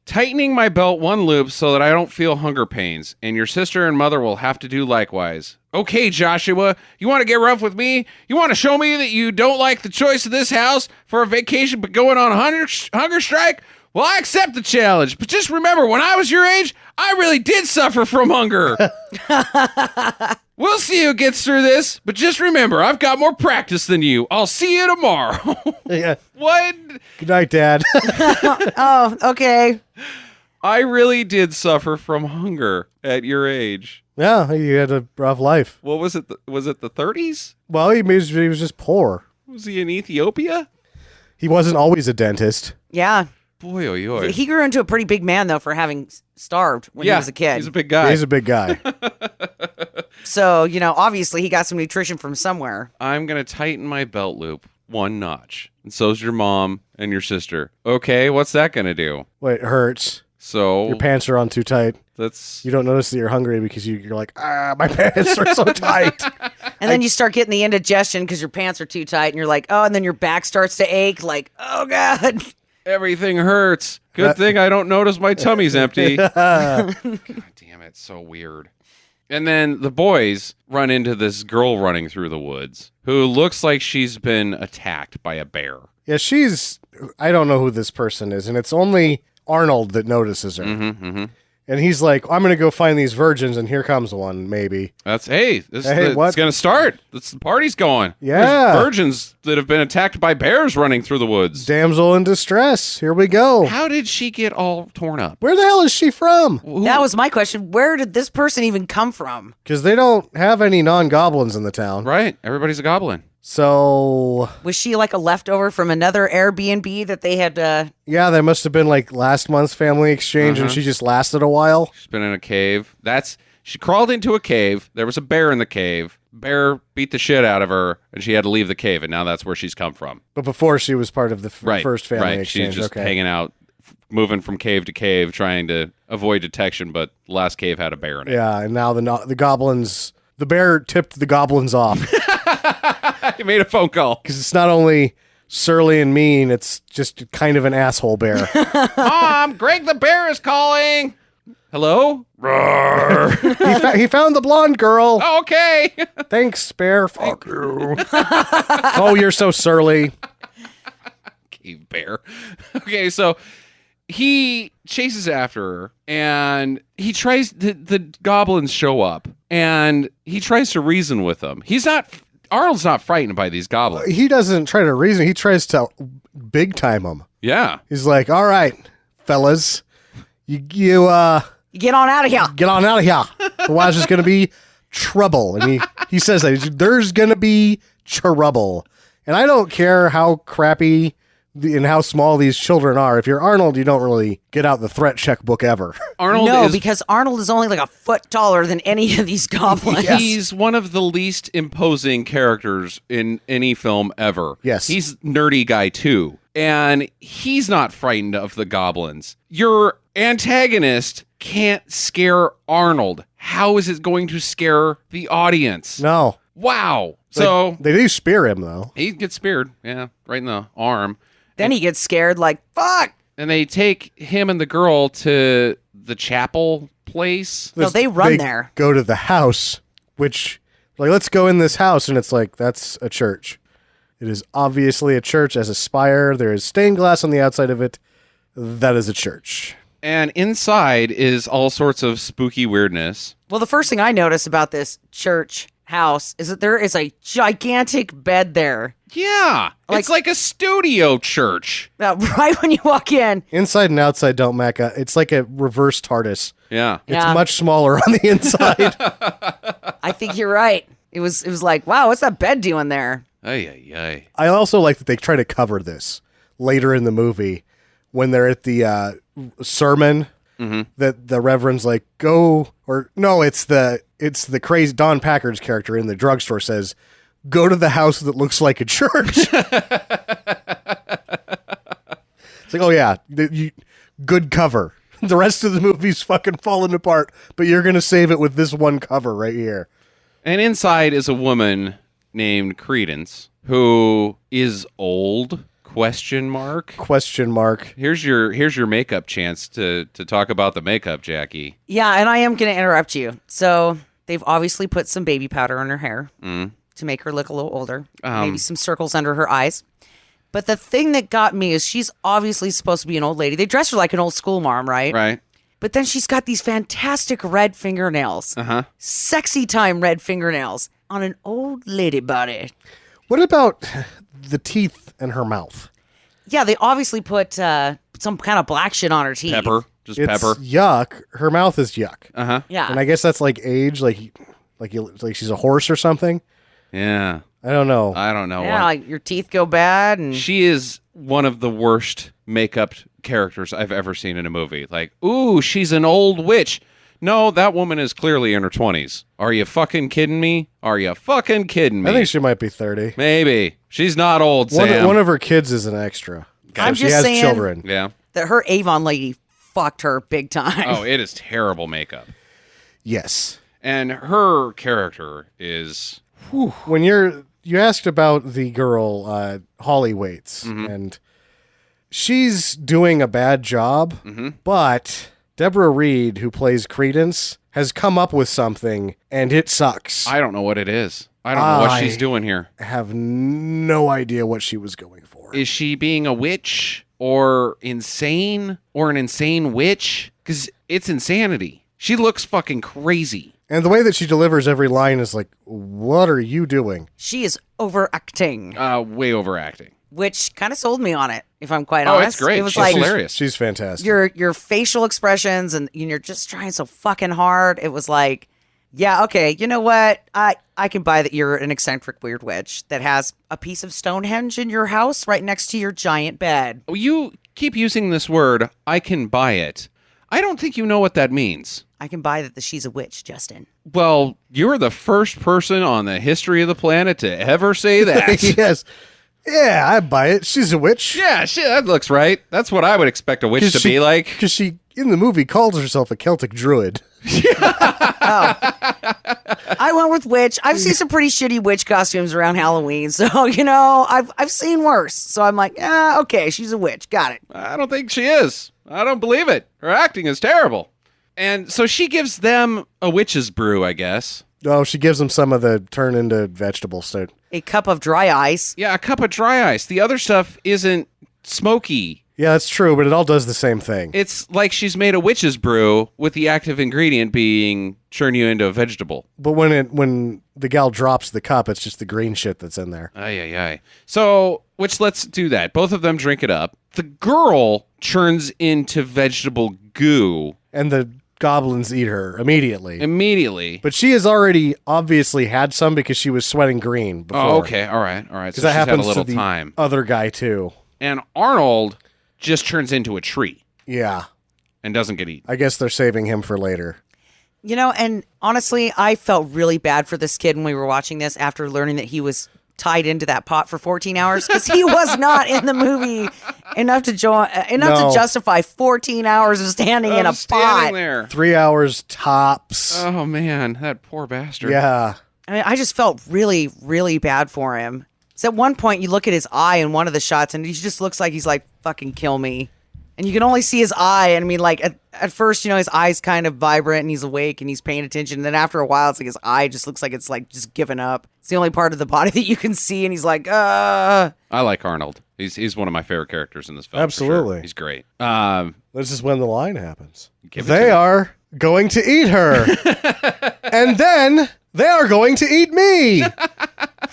Tightening my belt one loop so that I don't feel hunger pains, and your sister and mother will have to do likewise. Okay, Joshua, you want to get rough with me? You want to show me that you don't like the choice of this house for a vacation but going on a hunger strike? Well, I accept the challenge, but just remember, when I was your age, I really did suffer from hunger. We'll see who gets through this, but just remember, I've got more practice than you. I'll see you tomorrow. Yeah. What? Good night, Dad. Oh, okay. I really did suffer from hunger at your age. Yeah, you had a rough life. What was it? Was it the 30s? Well, he was just poor. Was he in Ethiopia? He wasn't always a dentist. Yeah. Boy, oh, yoy. He grew into a pretty big man, though, for having starved when he was a kid. He's a big guy. He's a big guy. So, obviously he got some nutrition from somewhere. I'm going to tighten my belt loop one notch. And so's your mom and your sister. Okay, what's that going to do? Wait, it hurts. So Your pants are on too tight. that's... You don't notice that you're hungry because you're like, my pants are so tight. And then you start getting the indigestion because your pants are too tight. And you're like, oh, and then your back starts to ache. Like, oh, God. Everything hurts. Good thing I don't notice my tummy's empty. God damn it, so weird. And then the boys run into this girl running through the woods who looks like she's been attacked by a bear. Yeah, I don't know who this person is, and it's only Arnold that notices her. Mm-hmm. And he's like, I'm going to go find these virgins, and here comes one, maybe. This is what? it's going to start. The party's going. Yeah. There's virgins that have been attacked by bears running through the woods. Damsel in distress. Here we go. How did she get all torn up? Where the hell is she from? That was my question. Where did this person even come from? Because they don't have any non-goblins in the town. Right. Everybody's a goblin. So, Was she like a leftover from another Airbnb that they had? yeah, that must have been like last month's family exchange, and she just lasted a while. She's been in a cave. She crawled into a cave. There was a bear in the cave. Bear beat the shit out of her, and she had to leave the cave, and now that's where she's come from. But before she was part of the first family right. exchange. She's just okay. hanging out, moving from cave to cave, trying to avoid detection, but the last cave had a bear in it. Yeah, and now the goblins, the bear tipped the goblins off. He made a phone call. Because it's not only surly and mean, it's just kind of an asshole bear. Mom, Greg the bear is calling. Hello? He found the blonde girl. Okay. Thanks, bear. Fuck you. Oh, you're so surly. Cave bear. Okay, so he chases after her, and he tries, the goblins show up, and he tries to reason with them. Arnold's not frightened by these goblins. He doesn't try to reason. He tries to big time them. Yeah. He's like, all right, fellas, you Get on out of here. get on out of here. Otherwise, there's going to be trouble. And he says that there's going to be trouble. And I don't care how crappy and how small these children are. If you're Arnold, you don't really get out the threat checkbook ever. Arnold Because Arnold is only like a foot taller than any of these goblins. He's one of the least imposing characters in any film ever. Yes. He's nerdy guy too. And he's not frightened of the goblins. Your antagonist can't scare Arnold. How is it going to scare the audience? No. Wow. So They do spear him, though. he gets speared. Yeah, right in the arm. Then he gets scared like, fuck. And they take him and the girl to the chapel place. No, they run there. Go to the house, which, like, let's go in this house. And it's like, that's a church. It is obviously a church as a spire. There is stained glass on the outside of it. That is a church. And inside is all sorts of spooky weirdness. Well, the first thing I notice about this church house is that there is a gigantic bed there. Yeah. It's like a studio church. Right when you walk in. Inside and outside don't match up. It's like a reverse TARDIS. Yeah. It's Yeah. much smaller on the inside. I think you're right. It was like, wow, what's that bed doing there? Ay, ay, ay. I also like that they try to cover this later in the movie when they're at the sermon. That the reverend's like, go, or no, it's the crazy Don Packard's character in the drugstore says, go to the house that looks like a church. It's like, oh yeah, good cover. The rest of the movie's fucking falling apart, but you're gonna save it with this one cover right here. And inside is a woman named Credence who is old? Question mark. Here's your makeup chance to talk about the makeup, Jackie. Yeah, and I am going to interrupt you. So they've obviously put some baby powder on her hair to make her look a little older. Maybe some circles under her eyes. But the thing that got me is she's obviously supposed to be an old lady. They dress her like an old school mom, right? Right. But then she's got these fantastic red fingernails. Sexy time red fingernails on an old lady body. What about the teeth in her mouth? Yeah, they obviously put some kind of black shit on her teeth. Pepper. Just It's pepper. yuck. Her mouth is yuck. Yeah. And I guess that's like age, like she's a horse or something. Yeah. I don't know. I don't know. Yeah, like your teeth go bad. And She is one of the worst makeup characters I've ever seen in a movie. Like, ooh, she's an old witch. No, that woman is clearly in her 20s. Are you fucking kidding me? Are you fucking kidding me? I think she might be 30. Maybe. She's not old, Sam. One of her kids is an extra. I'm she just has saying- children. Yeah. that her Avon lady fucked her big time. Oh, it is terrible makeup. Yes. And her character is... When you asked about the girl, Holly Waits, and she's doing a bad job, but Deborah Reed, who plays Credence, has come up with something, and it sucks. I don't know what it is. I don't know what she's doing here. I have no idea what she was going for. Is she being a witch or insane or an insane witch? Because It's insanity. She looks fucking crazy. And the way that she delivers every line is like, what are you doing? She is overacting, Way overacting. which kind of sold me on it, if I'm quite Oh, honest. it's great. It was She's like hilarious. She's fantastic. your facial expressions and you're just trying so fucking hard. It was like, yeah, okay, you know what? I can buy that you're an eccentric weird witch that has a piece of Stonehenge in your house right next to your giant bed. You keep using this word, I can buy it. I don't think you know what that means. I can buy that she's a witch, Justin. Well, you're the first person on the history of the planet to ever say that. Yes. Yeah, I buy it. She's a witch. Yeah, shit, that looks right. That's what I would expect a witch to be like. Because she, in the movie, calls herself a Celtic druid. I went with witch. I've seen some pretty shitty witch costumes around Halloween, so you know I've seen worse. So I'm like, okay, she's a witch. Got it. I don't think she is. I don't believe it. Her acting is terrible. And so she gives them a witch's brew, I guess. Oh, she gives them some of the turn into vegetable stuff. A cup of dry ice. Yeah, a cup of dry ice. The other stuff isn't smoky. Yeah, that's true, but it all does the same thing. It's like she's made a witch's brew with the active ingredient being turn you into a vegetable. But when the gal drops the cup, it's just the green shit that's in there. Ay, ay, ay. So, let's do that. Both of them drink it up. The girl turns into vegetable goo And the goblins eat her immediately. immediately. But she has already obviously had some because she was sweating green before. Oh, okay. All right. So Because she's that had happens a little to the time. other guy, too. And Arnold just turns into a tree Yeah. and doesn't get eaten. I guess they're saving him for later. You know, and honestly, I felt really bad for this kid when we were watching this after learning that he was tied into that pot for 14 hours because he was not in the movie enough to No. justify 14 hours of standing in a Standing pot. there. 3 hours tops. Oh, man. That poor bastard. Yeah. I mean, I just felt really, really bad for him. So at one point, you look at his eye in one of the shots, and he just looks like he's like, fucking kill me. And you can only see his eye. And I mean, like, at first, you know, his eye's kind of vibrant, and he's awake, and he's paying attention. And then after a while, it's like his eye just looks like it's, like, just given up. It's the only part of the body that you can see, and he's like, I like Arnold. He's one of my favorite characters in this film. for sure. Absolutely. He's great. This is when the line happens. Give it to They me. are going to eat her. And then they are going to eat me.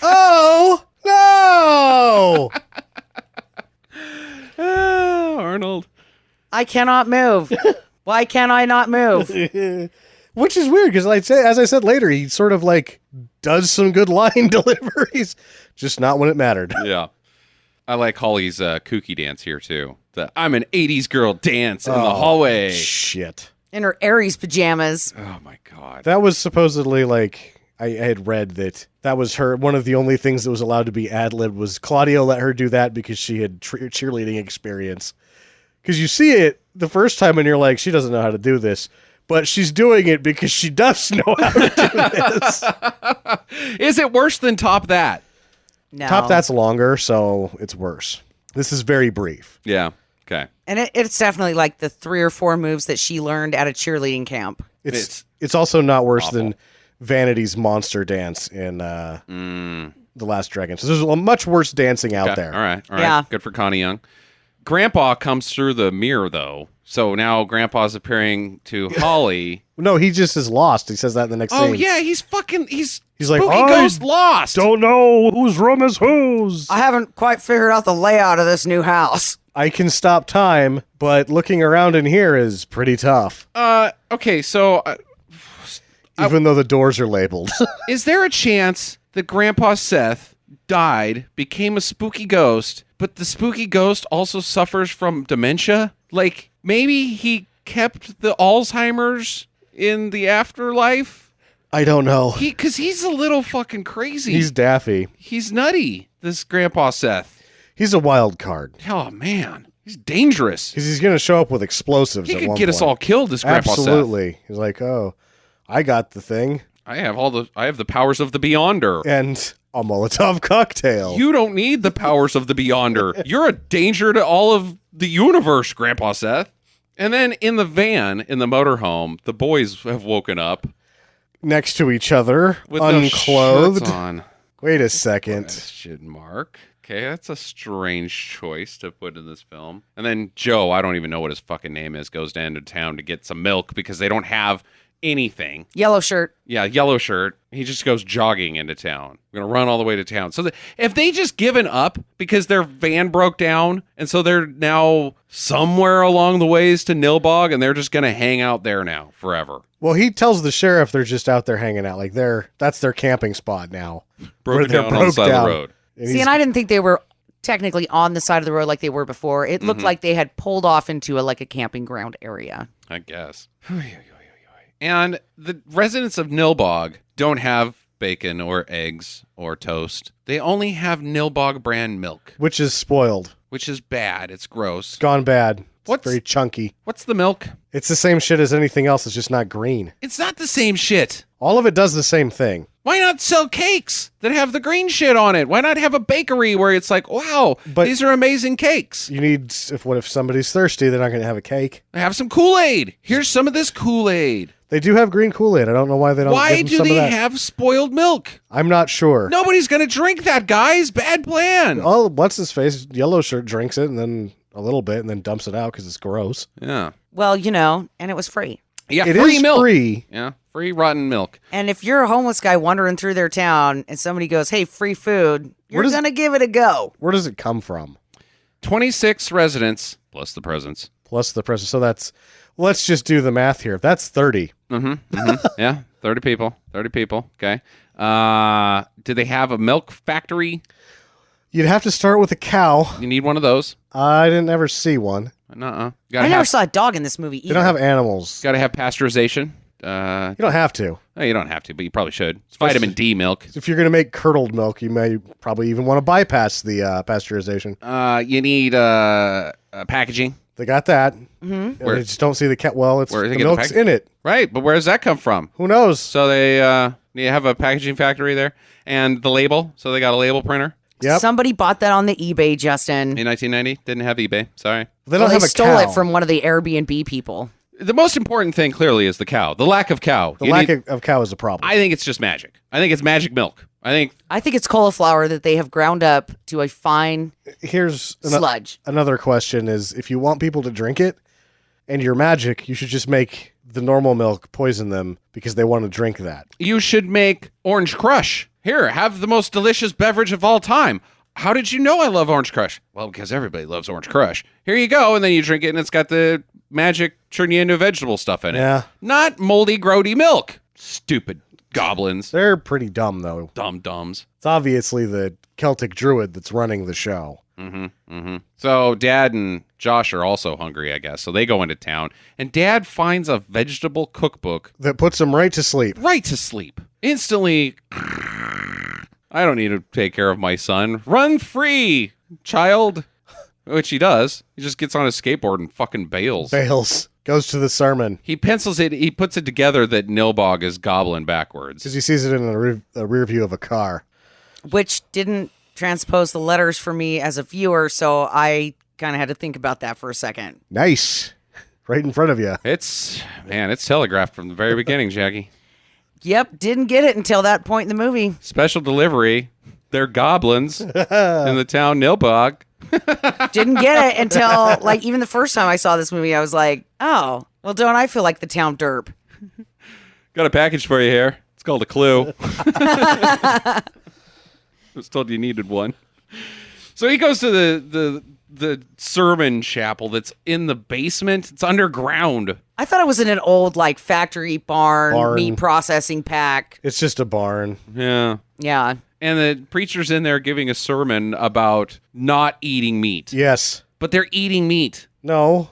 Oh, no. Arnold. I cannot move. Why can I not move? Which is weird because, as I said later, he sort of like does some good line deliveries, just not when it mattered. Yeah. I like Holly's kooky dance here, too. The I'm an 80s girl dance in the hallway. Shit. In her Aries pajamas. Oh, my God. That was supposedly like I had read that was her. One of the only things that was allowed to be ad-libbed was Claudio let her do that because she had cheerleading experience. Because you see it the first time and you're like, she doesn't know how to do this. But she's doing it because she does know how to do this. Is it worse than Top That? No. Top That's longer, so it's worse. This is very brief. Yeah. Okay. And it's definitely like the 3 or 4 moves that she learned at a cheerleading camp. It's also not worse awful. than Vanity's monster dance in The Last Dragon. So there's a much worse dancing out Okay. there. All right. Yeah. Good for Connie Young. Grandpa comes through the mirror, though. So now Grandpa's appearing to Holly. No, he just is lost. He says that in the next Oh, scene. yeah. He's like, spooky "I ghost lost. Don't know whose room is whose. I haven't quite figured out the layout of this new house. I can stop time, but looking around in here is pretty tough. Okay. So Even though the doors are labeled. is there a chance that Grandpa Seth died, became a spooky ghost, but the spooky ghost also suffers from dementia? Like, maybe he kept the Alzheimer's in the afterlife? I don't know. Because he's a little fucking crazy. He's daffy. He's nutty, this Grandpa Seth. He's a wild card. Oh, man. He's dangerous. Because he's going to show up with explosives He at could one get us point. all killed, this Grandpa Seth. Absolutely. He's like, oh, I got the thing. I have the powers of the Beyonder. And a Molotov cocktail. You don't need the powers of the Beyonder. You're a danger to all of the universe, Grandpa Seth. And then in the van, in the motorhome, the boys have woken up Next to each other, with no unclothed. shirts on. Wait a second. Question mark. Okay, that's a strange choice to put in this film. And then Joe, I don't even know what his fucking name is, goes down to town to get some milk because they don't have anything. Yellow shirt. Yeah, yellow shirt. He just goes jogging into town. We're going to run all the way to town. So if they just given up because their van broke down, and so they're now somewhere along the ways to Nilbog, and they're just going to hang out there now forever. Well, he tells the sheriff they're just out there hanging out. Like that's their camping spot now. Broken Where they're down on the side of the road. See, and I didn't think they were technically on the side of the road like they were before. It looked like they had pulled off into a camping ground area. I guess. And the residents of Nilbog don't have bacon or eggs or toast. They only have Nilbog brand milk, Which is spoiled. which is bad. It's gross. It's gone bad. It's What's- very chunky. What's the milk? It's the same shit as anything else. It's just not green. It's not the same shit. All of it does the same thing. Why not sell cakes that have the green shit on it? Why not have a bakery where it's like, wow, But- these are amazing cakes? You need, what if somebody's thirsty? They're not going to have a cake. Have some Kool-Aid. Here's some of this Kool-Aid. They do have green Kool-Aid. I don't know why they don't Why give them do some they of that. have spoiled milk? I'm not sure. Nobody's going to drink that, guys. Bad plan. Oh, what's his face? Yellow shirt drinks it and then a little bit and then dumps it out because it's gross. Yeah. Well, and it was free. Yeah, It free is milk. free. Yeah, free rotten milk. And if you're a homeless guy wandering through their town and somebody goes, hey, free food, you're does- going to give it a go. Where does it come from? 26 residents plus the presents. Plus the present. So let's just do the math here. That's 30. Yeah, 30 people. 30 people. Okay. Do they have a milk factory? You'd have to start with a cow. You need one of those. I didn't ever see one. Nuh-uh. I never saw a dog in this movie either. They don't have animals. Got to have pasteurization. You don't have to. No, you don't have to, but you probably should. It's vitamin D milk. If you're going to make curdled milk, you may probably even want to bypass the pasteurization. You need packaging. They got that. Mm-hmm. Where- They just don't see the cat. Well, it's Where the they get the milk's pack- in it. Right, but where does that come from? Who knows? So they have a packaging factory there, and the label. So they got a label printer Yep. Somebody bought that on the eBay, Justin. in 1990. Didn't have eBay. Sorry. They don't Well, have they a stole cow. it from one of the Airbnb people. The most important thing clearly is the cow. The lack of cow. The You lack need- of cow is a problem. I think it's just magic. I think it's magic milk. I think I think it's cauliflower that they have ground up to a fine Here's sludge. another question: is if you want people to drink it, and you're magic, you should just make the normal milk poison them because they want to drink that. you should make Orange Crush. Here, have the most delicious beverage of all time. How did you know I love Orange Crush? Well, because everybody loves Orange Crush. Here you go, and then you drink it, and it's got the magic turn you into vegetable stuff in it. Yeah. Not moldy, grody milk. Stupid goblins. They're pretty dumb, though. Dum-dums. It's obviously the Celtic druid that's running the show. So Dad and Josh are also hungry, I guess. So they go into town, and Dad finds a vegetable cookbook That puts them right to sleep. right to sleep. Instantly, I don't need to take care of my son. Run free, child. Which he does. He just gets on his skateboard and fucking bails. Bales goes to the sermon He pencils it. He puts it together that Nilbog is goblin backwards. because he sees it in a rear view of a car. Which didn't transpose the letters for me as a viewer, so I kind of had to think about that for a second. Nice. Right in front of you. It's telegraphed from the very beginning, Jackie. Yep, didn't get it until that point in the movie. Special delivery. They're goblins in the town Nilbog. Didn't get it until, even the first time I saw this movie, I was like, oh, well, don't I feel like the town derp? Got a package for you here. It's called a clue. I was told you needed one. So he goes to the sermon chapel that's in the basement. It's underground. I thought it was in an old, factory barn, meat processing pack. It's just a barn. Yeah. Yeah. And the preacher's in there giving a sermon about not eating meat. Yes. But they're eating meat. No.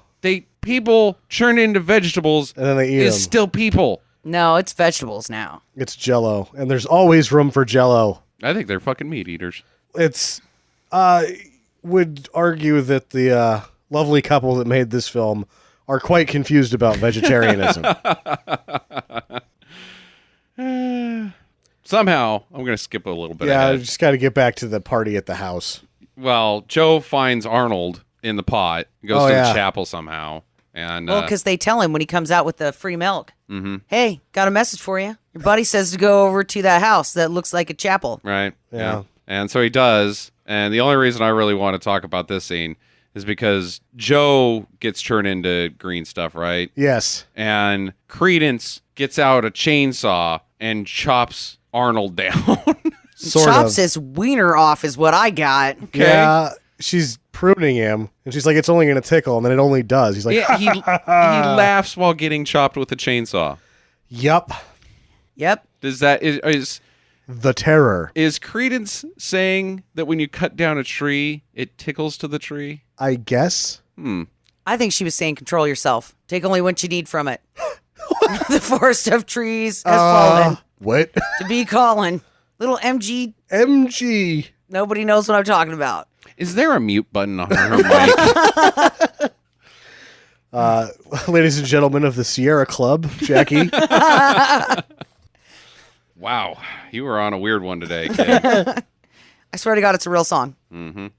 People churn into vegetables And then they eat is them. still people. No, it's vegetables now. It's Jell-O, and there's always room for Jell-O. I think they're fucking meat eaters. It's would argue that the lovely couple that made this film are quite confused about vegetarianism. Somehow, I'm going to skip a little bit Yeah, I ahead. just got to get back to the party at the house. Well, Joe finds Arnold in the pot, goes Oh, to yeah. the chapel somehow, and Well, because they tell him when he comes out with the free milk, hey, got a message for you. Your buddy says to go over to that house that looks like a chapel. Right. Yeah. And so he does. And the only reason I really want to talk about this scene is because Joe gets turned into green stuff, right? Yes. And Credence gets out a chainsaw and chops Arnold down. Sort Chops of. his wiener off is what I got. Okay. Yeah. She's pruning him, and she's like, it's only going to tickle, and then it only does. He's like, Yeah, he laughs while getting chopped with a chainsaw. yup. Yep. Is The terror. Credence saying that when you cut down a tree, it tickles to the tree? I guess. I think she was saying control yourself. Take only what you need from it. The forest of trees has fallen. What? To be calling. Little MG. MG. Nobody knows what I'm talking about. Is there a mute button on her mic? Ladies and gentlemen of the Sierra Club, Jackie. Wow, you were on a weird one today, kid. I swear to God, it's a real song. Well,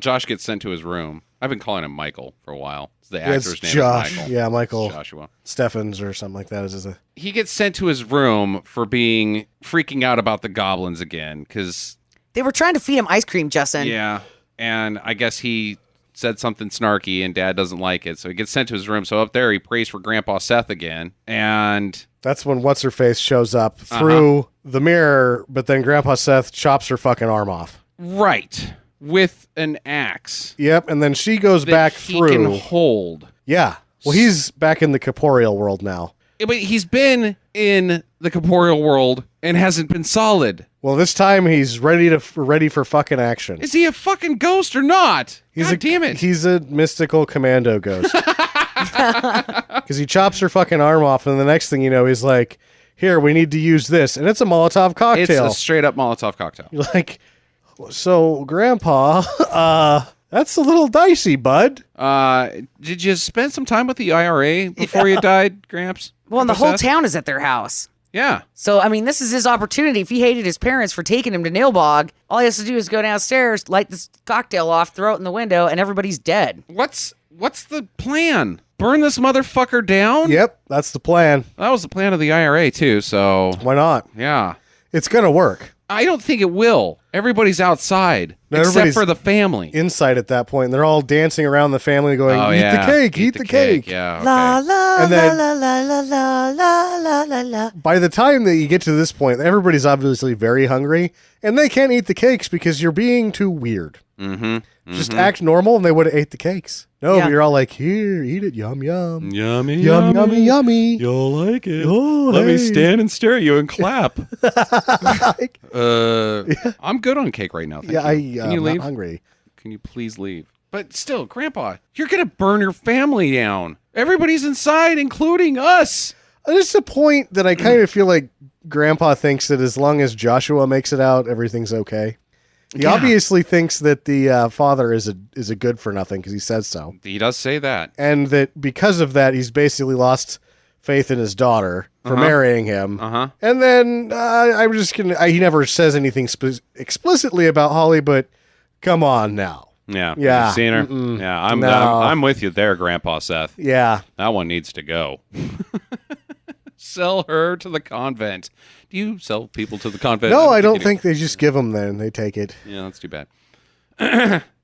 Josh gets sent to his room. I've been calling him Michael for a while. The It's actor's name Josh. is Michael. Yeah, Michael Joshua. Steffens or something like that. Is a He gets sent to his room for freaking out about the goblins again, because They were trying to feed him ice cream, Justin. yeah, and I guess he said something snarky, and Dad doesn't like it, so he gets sent to his room. So up there, he prays for Grandpa Seth again, and That's when what's her face shows up through the mirror, but then Grandpa Seth chops her fucking arm off. right with an axe Yep, and then she goes that back he through. can hold. Yeah. Well, he's back in the corporeal world now. Yeah, but he's been in the corporeal world and hasn't been solid. Well, this time he's ready for fucking action. Is he a fucking ghost or not? God damn it. He's a mystical commando ghost. Because he chops her fucking arm off, and the next thing you know, he's like, "Here, we need to use this," and it's a Molotov It's cocktail. a straight up Molotov cocktail. You're like, so Grandpa, that's a little dicey, bud. Did you spend some time with the IRA before you died, Gramps? Well, and the Grandpa whole Seth? town is at their house. Yeah. So, I mean, this is his opportunity. If he hated his parents for taking him to Nailbog, all he has to do is go downstairs, light this cocktail off, throw it in the window, and everybody's dead. What's the plan? Burn this motherfucker down? Yep, that's the plan. That was the plan of the IRA too, so Why not? yeah. It's gonna work. I don't think it will. Everybody's outside. No, except everybody's for the family. Inside at that point, and they're all dancing around the family, going, Oh, "Eat yeah. the cake, eat the cake." Yeah. Okay. La la And la then- la la la la la la la la. By the time that you get to this point, everybody's obviously very hungry, and they can't eat the cakes because you're being too weird. Just act normal, and they would have ate the cakes. No, Yeah. but you're all like, "Here, eat it, yum yum, Yummy, yum yummy yummy." You'll like it. Oh, Let me hey. stand and stare at you and clap. I'm good on cake right now. Thank Yeah, you. Can you I'm leave? not hungry. Can you please leave? But still, Grandpa, you're gonna burn your family down. Everybody's inside, including us. There's a point that I kind of feel like Grandpa thinks that as long as Joshua makes it out, everything's okay. He Yeah. obviously thinks that the father is a good for nothing because he says so, He does say that. and that because of that, he's basically lost faith in his daughter for marrying him. And then I'm just gonna. He never says anything explicitly about Holly, but come on now. Yeah. Yeah. You seen her? Mm-mm. Yeah. No. I'm with you there, Grandpa Seth. Yeah, That one needs to go. Sell her to the convent. Do you sell people to the convent? no, I don't you do. think they just give them. Then they take it. Yeah, that's too bad.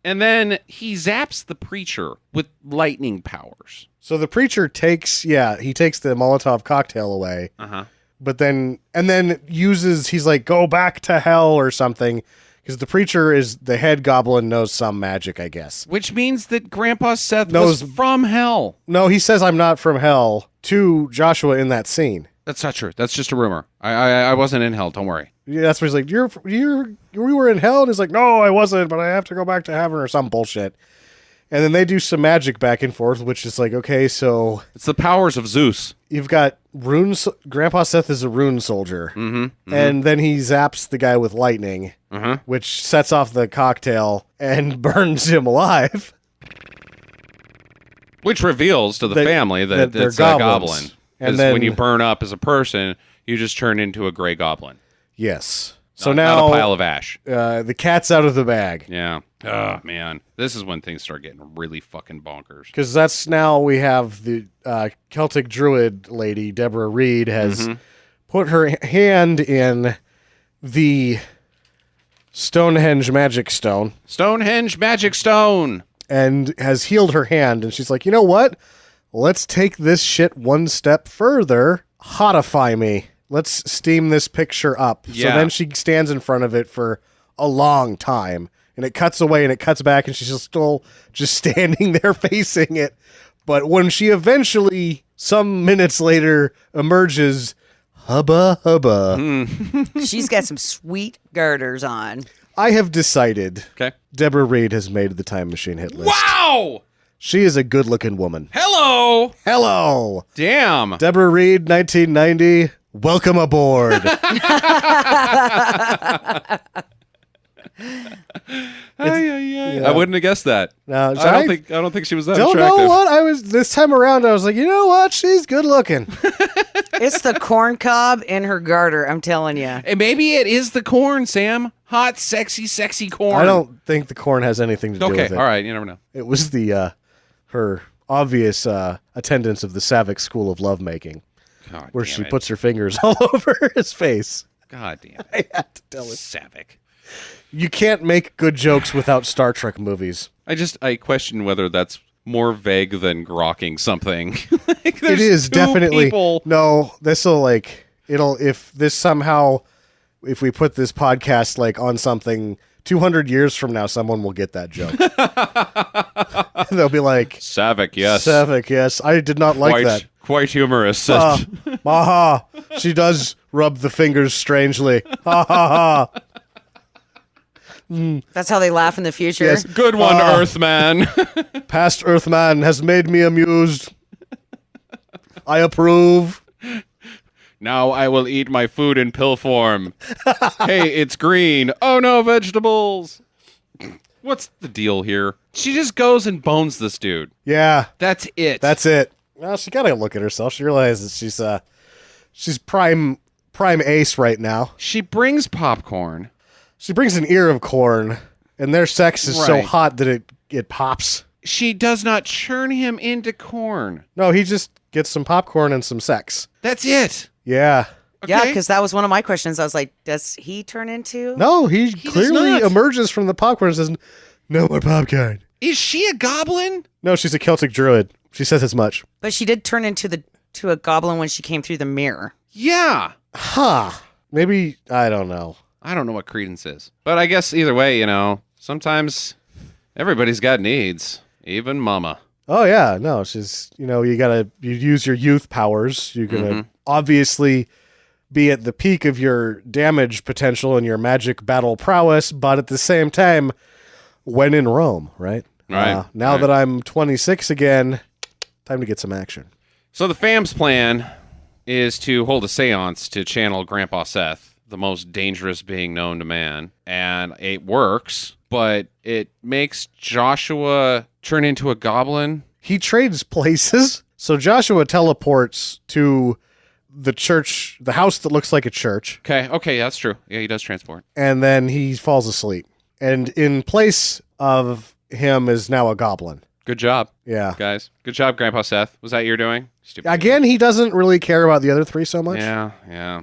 And then he zaps the preacher with lightning powers. So the preacher takes the Molotov cocktail away. But then he's like, go back to hell or something, because the preacher is the head goblin, knows some magic, I guess. Which means that Grandpa Seth Knows- was from hell. No, he says I'm not from hell to Joshua in that scene. That's not true. That's just a rumor. I wasn't in hell. Don't worry. Yeah, that's where he's like, we were in hell, and he's like, no, I wasn't, but I have to go back to heaven or some bullshit. And then they do some magic back and forth, which is like, okay, so It's the powers of Zeus. you've got Grandpa Seth is a rune soldier, and then he zaps the guy with lightning, which sets off the cocktail and burns him alive. Which reveals to the That- family that that they're it's a goblins. goblin. And Because then- when you burn up as a person, you just turn into a gray goblin. Yes. So Not now a pile of ash. the cat's out of the bag. Yeah. Oh, man. This is when things start getting really fucking bonkers. Because that's now we have the Celtic Druid lady, Deborah Reed, has put her hand in the Stonehenge magic stone Stonehenge magic stone. and has healed her hand. And she's like, you know what? Let's take this shit one step further. Hotify me. Let's steam this picture up. So Yeah. then she stands in front of it for a long time. And it cuts away and it cuts back and she's still just standing there facing it. But when she eventually, some minutes later, emerges, hubba hubba, She's got some sweet garters on. I have decided Okay. Deborah Reed has made the Time Machine hit list. Wow. She is a good-looking woman. Hello. Hello! Damn. Deborah Reed, 1990. Welcome aboard. I wouldn't have guessed that. No, I don't think she was that Don't attractive. know what this time around. I was like, you know what? She's good looking. It's the corn cob in her garter, I'm telling you. And maybe it is the corn, Sam. Hot, sexy, sexy corn. I don't think the corn has anything to do Okay, with it. all right. You never know. It was the her obvious attendance of the Savick School of Lovemaking, God where damn she it. puts her fingers all over his face. God damn it. I had to tell it. Savick. You can't make good jokes without Star Trek movies. I question whether that's more vague than grokking something. Like, It there's is two definitely people- no. This will if this somehow, if we put this podcast like on something 200 years from now, someone will get that joke. They'll be like, Savick, yes. Savick, yes, I did not like that. Quite humorous. Maha, she does rub the fingers strangely. Ha ha ha. That's how they laugh in the future. Yes. Good one, Earthman. Past Earthman has made me amused. I approve. Now I will eat my food in pill form. Hey, it's green. Oh no, vegetables. What's the deal here? She just goes and bones this dude. Yeah, That's it. that's it. Well, she gotta look at herself. She realizes she's prime ace right now. She brings popcorn. She brings an ear of corn, and their sex is so Right. hot that it pops. She does not churn him into corn. No, he just gets some popcorn and some sex. That's it. Yeah. Yeah, Okay. because that was one of my questions. I was like, does he turn into? No, he does clearly not. emerges from the popcorn and says, "No more popcorn." Is she a goblin? No, she's a Celtic druid. She says as much. But she did turn to a goblin when she came through the mirror. Yeah. Huh. Maybe, I don't know. I don't know what credence is. But I guess either way, sometimes everybody's got needs. Even mama. Oh, yeah. No, she's, you use your youth powers. You're going to obviously be at the peak of your damage potential and your magic battle prowess, but at the same time, when in Rome, right? Right, Now right. that I'm 26 again, time to get some action. So the fam's plan is to hold a seance to channel Grandpa Seth, the most dangerous being known to man. And it works, but it makes Joshua turn into a goblin. He trades places. So Joshua teleports to the church, the house that looks like a church, Okay, that's true. Yeah, he does transport. and then he falls asleep. And in place of him is now a goblin. Good job, Yeah. guys. Good job, Grandpa Seth. Was that your doing? Stupid. Again, he doesn't really care about the other three so much. Yeah.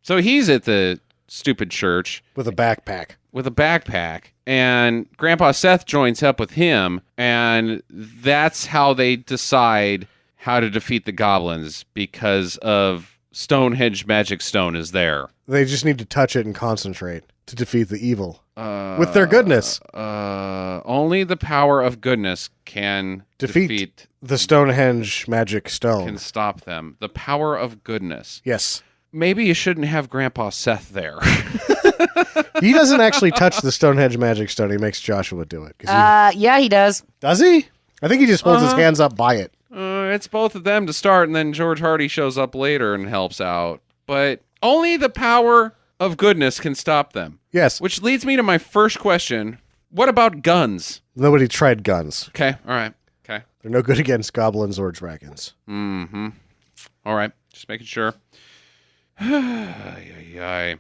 So he's at the stupid church With a backpack. with a backpack, and Grandpa Seth joins up with him, and that's how they decide how to defeat the goblins, because of Stonehenge magic stone is there. They just need to touch it and concentrate to defeat the evil. With their goodness. Only the power of goodness can Defeat the Stonehenge magic can stone. stop them. The power of goodness. Yes. Maybe you shouldn't have Grandpa Seth there. He doesn't actually touch the Stonehenge magic stone. He makes Joshua do it. 'Cause Yeah, he does. does he? I think he just holds his hands up by it. It's both of them to start, and then George Hardy shows up later and helps out. But only the power of goodness can stop them. Yes. Which leads me to my first question. What about guns? Nobody tried guns. Okay, all right. Okay. They're no good against goblins or dragons. All right. Just making sure. Ay, ay, ay.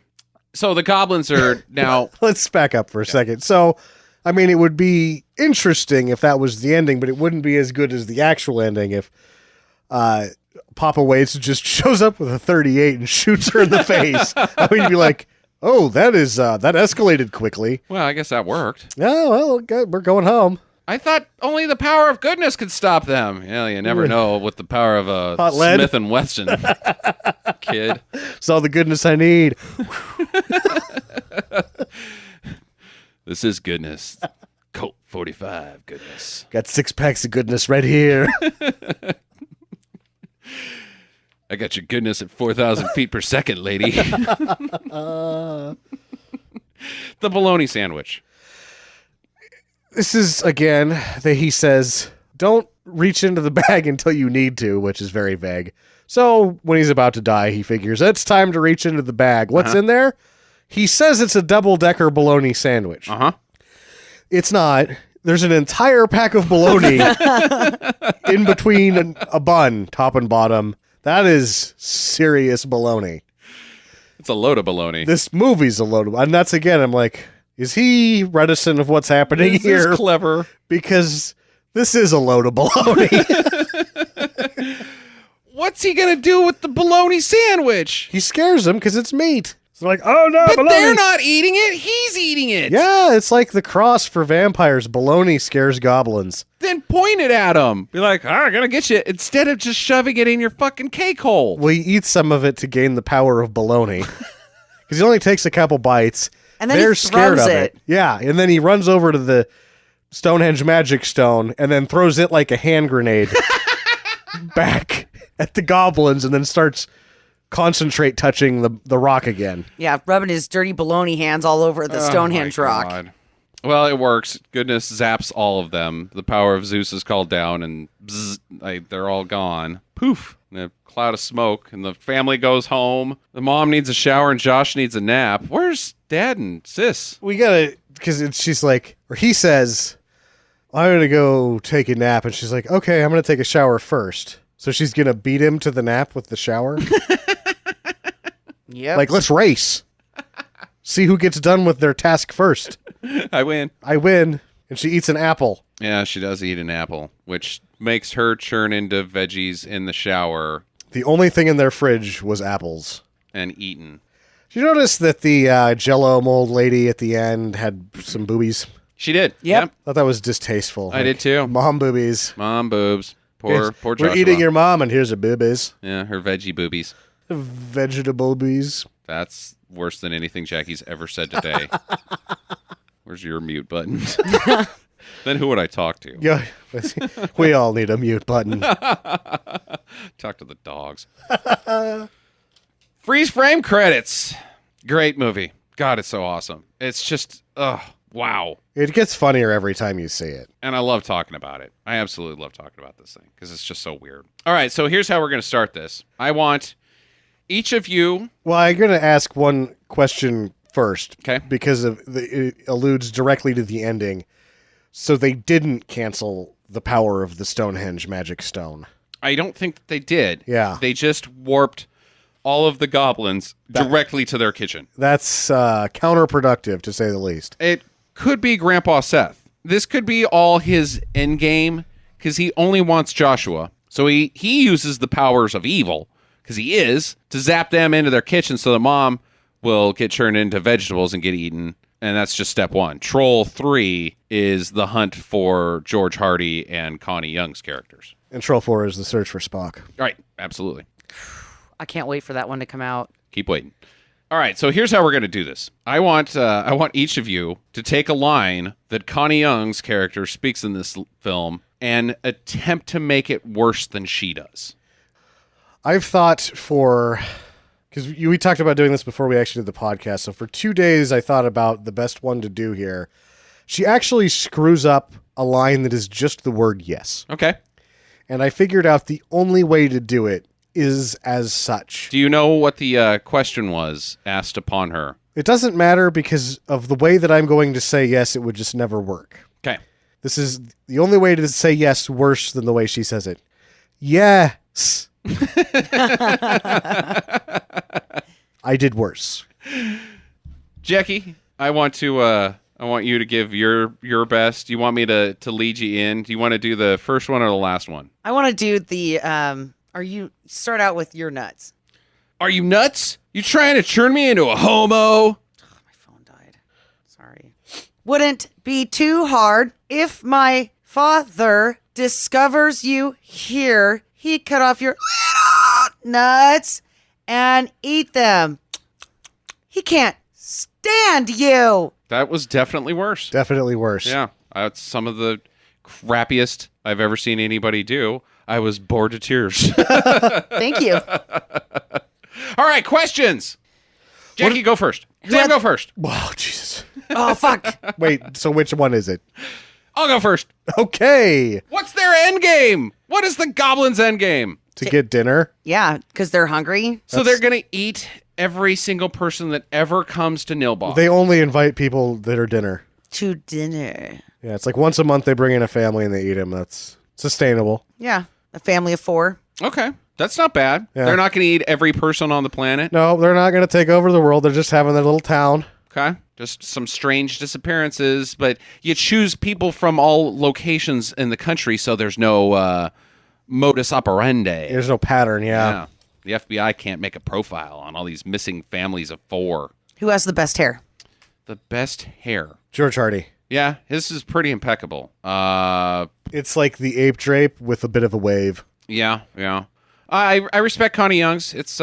So the goblins are now... Let's back up for a second. So, I mean, it would be interesting if that was the ending, but it wouldn't be as good as the actual ending if Papa Waits just shows up with a 38 and shoots her in the face. I mean, you'd be like, oh, that escalated quickly. Well, I guess that worked. Yeah, well, okay, we're going home. I thought only the power of goodness could stop them. Yeah, you never know what the power of a Hot lead. Smith and Wesson kid. It's all the goodness I need. This is goodness. Colt 45 goodness. Got 6 packs of goodness right here. I got your goodness at 4,000 feet per second, lady. The bologna sandwich. This is, again, he says, don't reach into the bag until you need to, which is very vague. So when he's about to die, he figures it's time to reach into the bag. What's in there? He says it's a double-decker bologna sandwich. Uh-huh. It's not. There's an entire pack of bologna in between a bun, top and bottom. That is serious bologna. It's a load of bologna. This movie's a load of... And that's, again, I'm like, is he reticent of what's happening This here? is clever. Because this is a load of bologna. What's he going to do with the bologna sandwich? He scares them because it's meat. So they're like, oh no, But bologna. they're not eating it. He's eating it. Yeah, it's like the cross for vampires. Bologna scares goblins. Then point it at him. Be like, I'm going to get you. Instead of just shoving it in your fucking cake hole. Well, he eats some of it to gain the power of bologna. Because he only takes a couple bites. And then they're he scared throws of it. Yeah, and then he runs over to the Stonehenge magic stone and then throws it like a hand grenade back at the goblins and then starts concentrate touching the rock again. Yeah, rubbing his dirty baloney hands all over the Stonehenge Oh my rock. God. Well, it works. Goodness zaps all of them. The power of Zeus is called down, and they're all gone. Poof. A cloud of smoke, and the family goes home. The mom needs a shower, and Josh needs a nap. Where's Dad and Sis? We gotta, because she's like, or he says, I'm gonna go take a nap, and she's like, okay, I'm gonna take a shower first. So she's gonna beat him to the nap with the shower. Yep. Like, let's race. See who gets done with their task first. I win. I win. And she eats an apple. Yeah, she does eat an apple, which makes her churn into veggies in the shower The only thing in their fridge was apples. and eaten. Did you notice that the Jell-O mold lady at the end had some boobies? She did. Yep. I thought that was distasteful. I did too. Mom boobies. Mom boobs. Poor We're Joshua. eating your mom, and here's her boobies. Yeah, her veggie boobies. Vegetable boobies. That's worse than anything Jackie's ever said today. Where's your mute button? Then who would I talk to? Yeah, we all need a mute button. Talk to the dogs. Freeze frame credits. Great movie. God, it's so awesome. It's just, wow. It gets funnier every time you see it. And I love talking about it. I absolutely love talking about this thing because it's just so weird. All right, so here's how we're going to start this. I want each of you. Well, I'm going to ask one question first. Okay. Because it alludes directly to the ending. So they didn't cancel the power of the Stonehenge magic stone. I don't think that they did. Yeah. They just warped all of the goblins directly to their kitchen. That's counterproductive, to say the least. It could be Grandpa Seth. This could be all his end game because he only wants Joshua. So he uses the powers of evil, because he is, to zap them into their kitchen so the mom will get turned into vegetables and get eaten. And that's just step one. Troll 3 is the hunt for George Hardy and Connie Young's characters. And Troll 4 is the search for Spock. Right, absolutely. I can't wait for that one to come out. Keep waiting. All right, so here's how we're going to do this. I want each of you to take a line that Connie Young's character speaks in this film and attempt to make it worse than she does. I've thought because we talked about doing this before we actually did the podcast. So for 2 days, I thought about the best one to do here. She actually screws up a line that is just the word yes. Okay. And I figured out the only way to do it is as such. Do you know what the question was asked upon her? It doesn't matter because of the way that I'm going to say yes, it would just never work. Okay. This is the only way to say yes worse than the way she says it. Yes. I did worse. Jackie, I want you to give your best. Do you want me to lead you in? Do you want to do the first one or the last one? I want to do the Are you start out with your nuts? Are you nuts? You trying to turn me into a homo? My phone died. Sorry. Wouldn't be too hard if my father discovers you here. He'd cut off your little nuts and eat them. He can't stand you. That was definitely worse. Definitely worse. Yeah, that's some of the crappiest I've ever seen anybody do. I was bored to tears. Thank you. All right, questions. Jackie, go first. Sam, go first. Wow, Jesus. Oh, fuck. Wait, so which one is it? I'll go first. Okay. What's their end game? What is the goblins' end game? To get dinner? Yeah, because they're hungry. So they're going to eat every single person that ever comes to Nilbog. They only invite people that are dinner. To dinner. Yeah, it's like once a month they bring in a family and they eat them. That's sustainable. Yeah, a family of 4. Okay, that's not bad. Yeah. They're not going to eat every person on the planet. No, they're not going to take over the world. They're just having their little town. Okay, just some strange disappearances, but you choose people from all locations in the country, so there's no modus operandi. There's no pattern, yeah. The FBI can't make a profile on all these missing families of 4. Who has the best hair? The best hair. George Hardy. Yeah, his is pretty impeccable. It's like the ape drape with a bit of a wave. Yeah. I respect Connie Young's. It's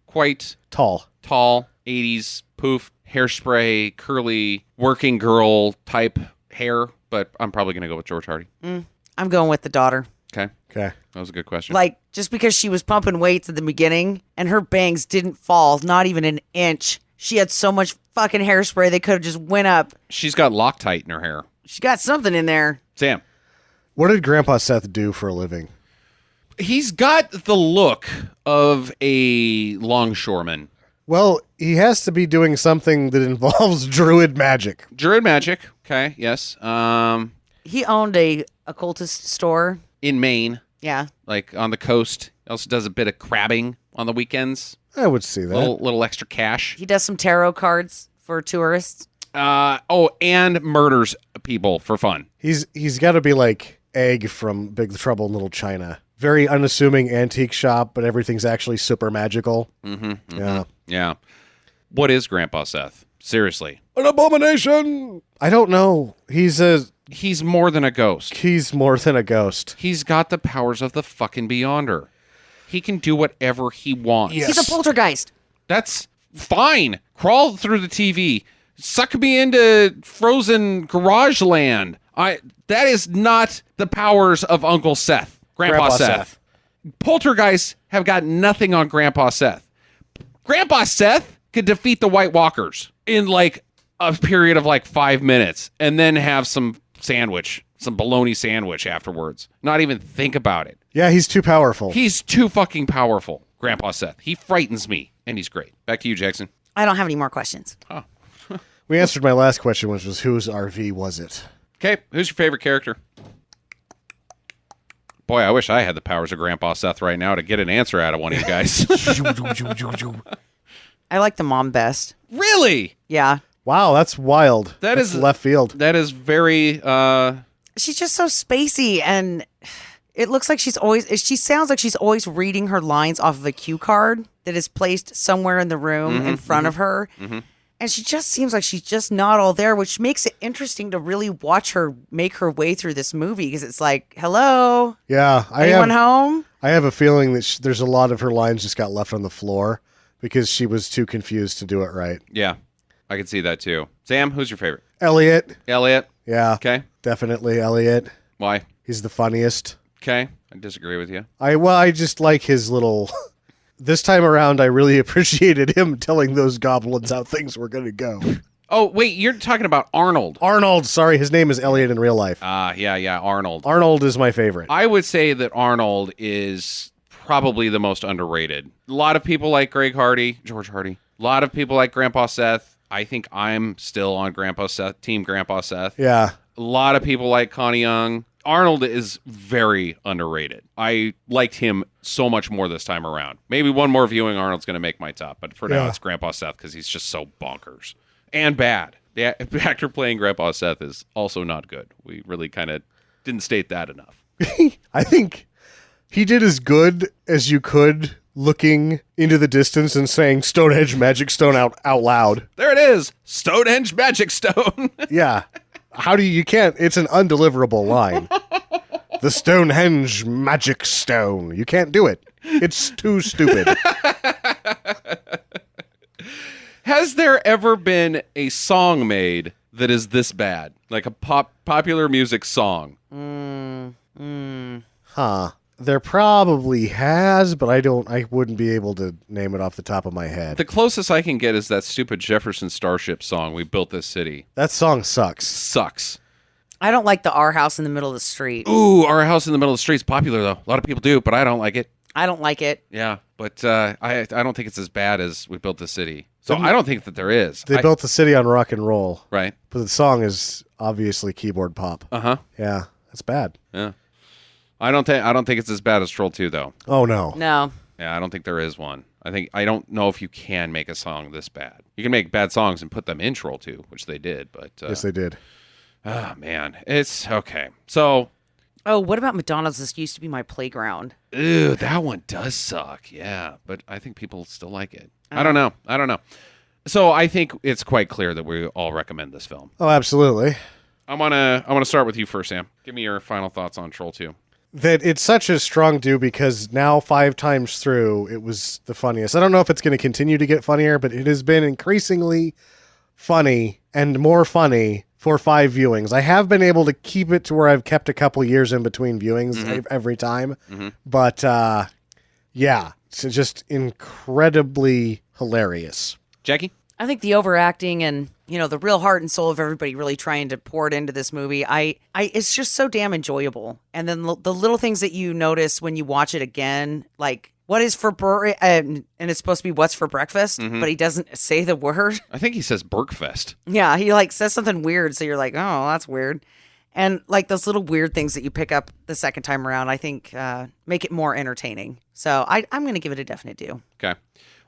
quite Tall. tall, 80s poof, hairspray, curly, working girl type hair, but I'm probably going to go with George Hardy. I'm going with the daughter. Okay. Okay. That was a good question. Like, just because she was pumping weights at the beginning and her bangs didn't fall, not even an inch. She had so much fucking hairspray they could have just went up. She's got Loctite in her hair. She got something in there. Sam. What did Grandpa Seth do for a living? He's got the look of a longshoreman. Well, he has to be doing something that involves druid magic. Druid magic. Okay, yes. He owned a occultist store. In Maine, Yeah. like on the coast. He also does a bit of crabbing on the weekends. I would see that. Little extra cash. He does some tarot cards for tourists. And murders people for fun. He's got to be like Egg from Big Trouble in Little China. Very unassuming antique shop, but everything's actually super magical. Yeah. Yeah. What is Grandpa Seth? Seriously. An abomination. I don't know. He's He's more than a ghost. more than a ghost. He's got the powers of the fucking Beyonder. He can do whatever he wants. Yes. He's a poltergeist. That's fine. Crawl through the TV. Suck me into frozen garage land. That is not the powers of Uncle Seth. Grandpa Seth. Poltergeists have got nothing on Grandpa Seth. Grandpa Seth could defeat the White Walkers in like a period of like 5 minutes and then have some bologna sandwich afterwards. Not even think about it. Yeah, he's too powerful. He's too fucking powerful, Grandpa Seth. He frightens me, and he's great. Back to you, Jackson. I don't have any more questions. We answered my last question, which was whose RV was it? Okay, who's your favorite character? Boy, I wish I had the powers of Grandpa Seth right now to get an answer out of one of you guys. I like the mom best. Really? Yeah. Wow, that's wild. That That's is left field. That is very She's just so spacey, and it looks like she sounds like she's always reading her lines off of a cue card that is placed somewhere in the room in front of her. And she just seems like she's just not all there, which makes it interesting to really watch her make her way through this movie, because it's like, hello, Yeah, anyone home? I have a feeling that there's a lot of her lines just got left on the floor because she was too confused to do it right. yeah. I can see that too. Sam, who's your favorite? Elliot. Elliot. Yeah. Okay. Definitely Elliot. Why? He's the funniest. Okay. I disagree with you. I just like his little. This time around, I really appreciated him telling those goblins how things were going to go. Oh, wait, you're talking about Arnold. Arnold, sorry, his name is Elliot in real life. Yeah, Arnold. Arnold is my favorite. I would say that Arnold is probably the most underrated. A lot of people like George Hardy. A lot of people like Grandpa Seth. I think I'm still on Team Grandpa Seth. Yeah. A lot of people like Connie Young. Arnold is very underrated. I liked him so much more this time around. Maybe one more viewing, Arnold's going to make my top, but for now, it's Grandpa Seth because he's just so bonkers and bad. The actor playing Grandpa Seth is also not good. We really kind of didn't state that enough. I think He did as good as you could looking into the distance and saying Stonehenge Magic Stone out loud. There it is. Stonehenge Magic Stone. Yeah. How do you can't, it's an undeliverable line. The Stonehenge Magic Stone. You can't do it. It's too stupid. Has there ever been a song made that is this bad? Like a popular music song? Huh. There probably has, but I wouldn't be able to name it off the top of my head. The closest I can get is that stupid Jefferson Starship song, We Built This City. That song sucks. Sucks. I don't like the Our House in the Middle of the Street. Ooh, Our House in the Middle of the Street is popular, though. A lot of people do, but I don't like it. I don't like it. Yeah, but I don't think it's as bad as We Built This City. So I don't think that there is. They built the city on rock and roll. Right. But the song is obviously keyboard pop. Uh-huh. Yeah, that's bad. Yeah. I don't think it's as bad as Troll 2, though. Oh, no. No. Yeah, I don't think there is one. I don't know if you can make a song this bad. You can make bad songs and put them in Troll 2, which they did, but Yes, they did. oh man, it's okay. So, Oh, what about Madonna's This Used to Be My Playground? ew, that one does suck. Yeah, but I think people still like it. I don't know. So, I think it's quite clear that we all recommend this film. Oh, absolutely. I want to start with you first, Sam. Give me your final thoughts on Troll 2. That it's such a strong do because now 5 times through, it was the funniest. I don't know if it's going to continue to get funnier, but it has been increasingly funny and more funny for 5 viewings. I have been able to keep it to where I've kept a couple years in between viewings every time. But, yeah, it's just incredibly hilarious. Jackie? I think the overacting and, the real heart and soul of everybody really trying to pour it into this movie, it's just so damn enjoyable. And then the little things that you notice when you watch it again, like what is for and it's supposed to be what's for breakfast, but he doesn't say the word. I think he says Burkfest. Yeah, he says something weird, so you're like, oh, that's weird. And like those little weird things that you pick up the second time around, I think make it more entertaining. So I'm going to give it a definite do. Okay.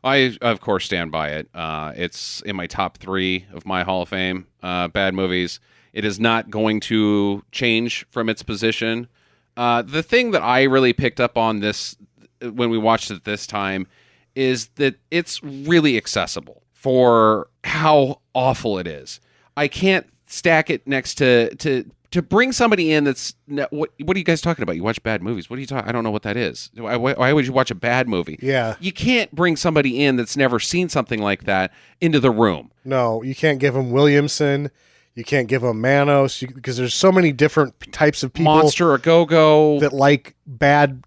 I, of course, stand by it. It's in my top 3 of my Hall of Fame bad movies. It is not going to change from its position. The thing that I really picked up on this when we watched it this time is that it's really accessible for how awful it is. I can't stack it next to bring somebody in that's what are you guys talking about? You watch bad movies. What are you talking? I don't know what that is. Why would you watch a bad movie? Yeah. You can't bring somebody in that's never seen something like that into the room. No, you can't give him Williamson. You can't give him Manos because there's so many different types of people. Monster or Go-Go. That like bad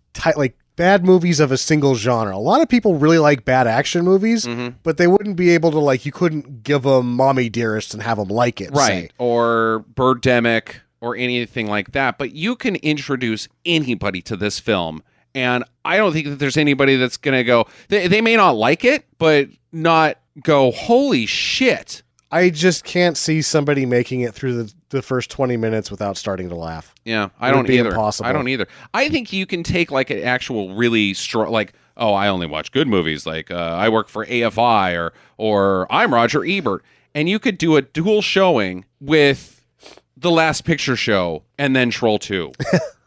movies of a single genre. A lot of people really like bad action movies, but they wouldn't be able to you couldn't give them Mommie Dearest and have them like it. Right. Say. Or Birdemic or anything like that. But you can introduce anybody to this film. And I don't think that there's anybody that's going to go, they may not like it, but not go, holy shit. I just can't see somebody making it through the first 20 minutes without starting to laugh. Yeah, I It would don't be either. impossible. I don't either. I think you can take an actual really strong, oh, I only watch good movies. I work for AFI or I'm Roger Ebert. And you could do a dual showing with The Last Picture Show and then Troll 2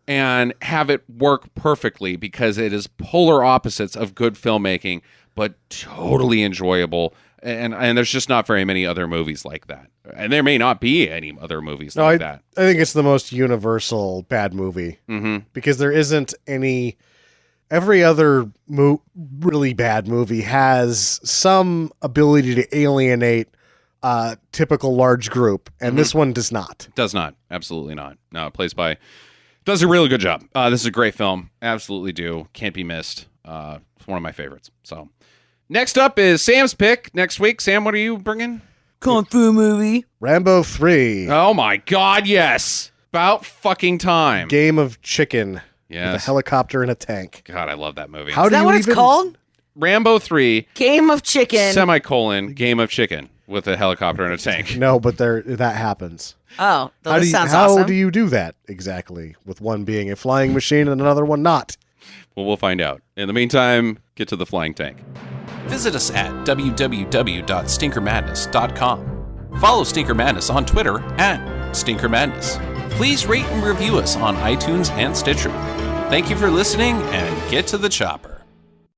and have it work perfectly because it is polar opposites of good filmmaking, but totally enjoyable. And there's just not very many other movies like that. And there may not be any other movies like that. I think it's the most universal bad movie because there isn't any. Every other really bad movie has some ability to alienate a typical large group, and this one does not. Does not. Absolutely not. No, it does a really good job. This is a great film. Absolutely do. Can't be missed. It's one of my favorites. So next up is Sam's pick next week. Sam, what are you bringing? Kung Fu movie. Rambo 3. Oh my God, yes. About fucking time. Game of Chicken. Yes. With a helicopter and a tank. God, I love that movie. How Is do that you what even... it's called? Rambo 3, Game of Chicken. Game of Chicken with a helicopter and a tank. No, but that happens. Oh, that sounds how awesome. do you do that exactly? With one being a flying machine and another one not? Well, we'll find out. In the meantime, get to the flying tank. Visit us at www.stinkermadness.com. Follow Stinker Madness on Twitter @Stinker Madness. Please rate and review us on iTunes and Stitcher. Thank you for listening, and get to the chopper.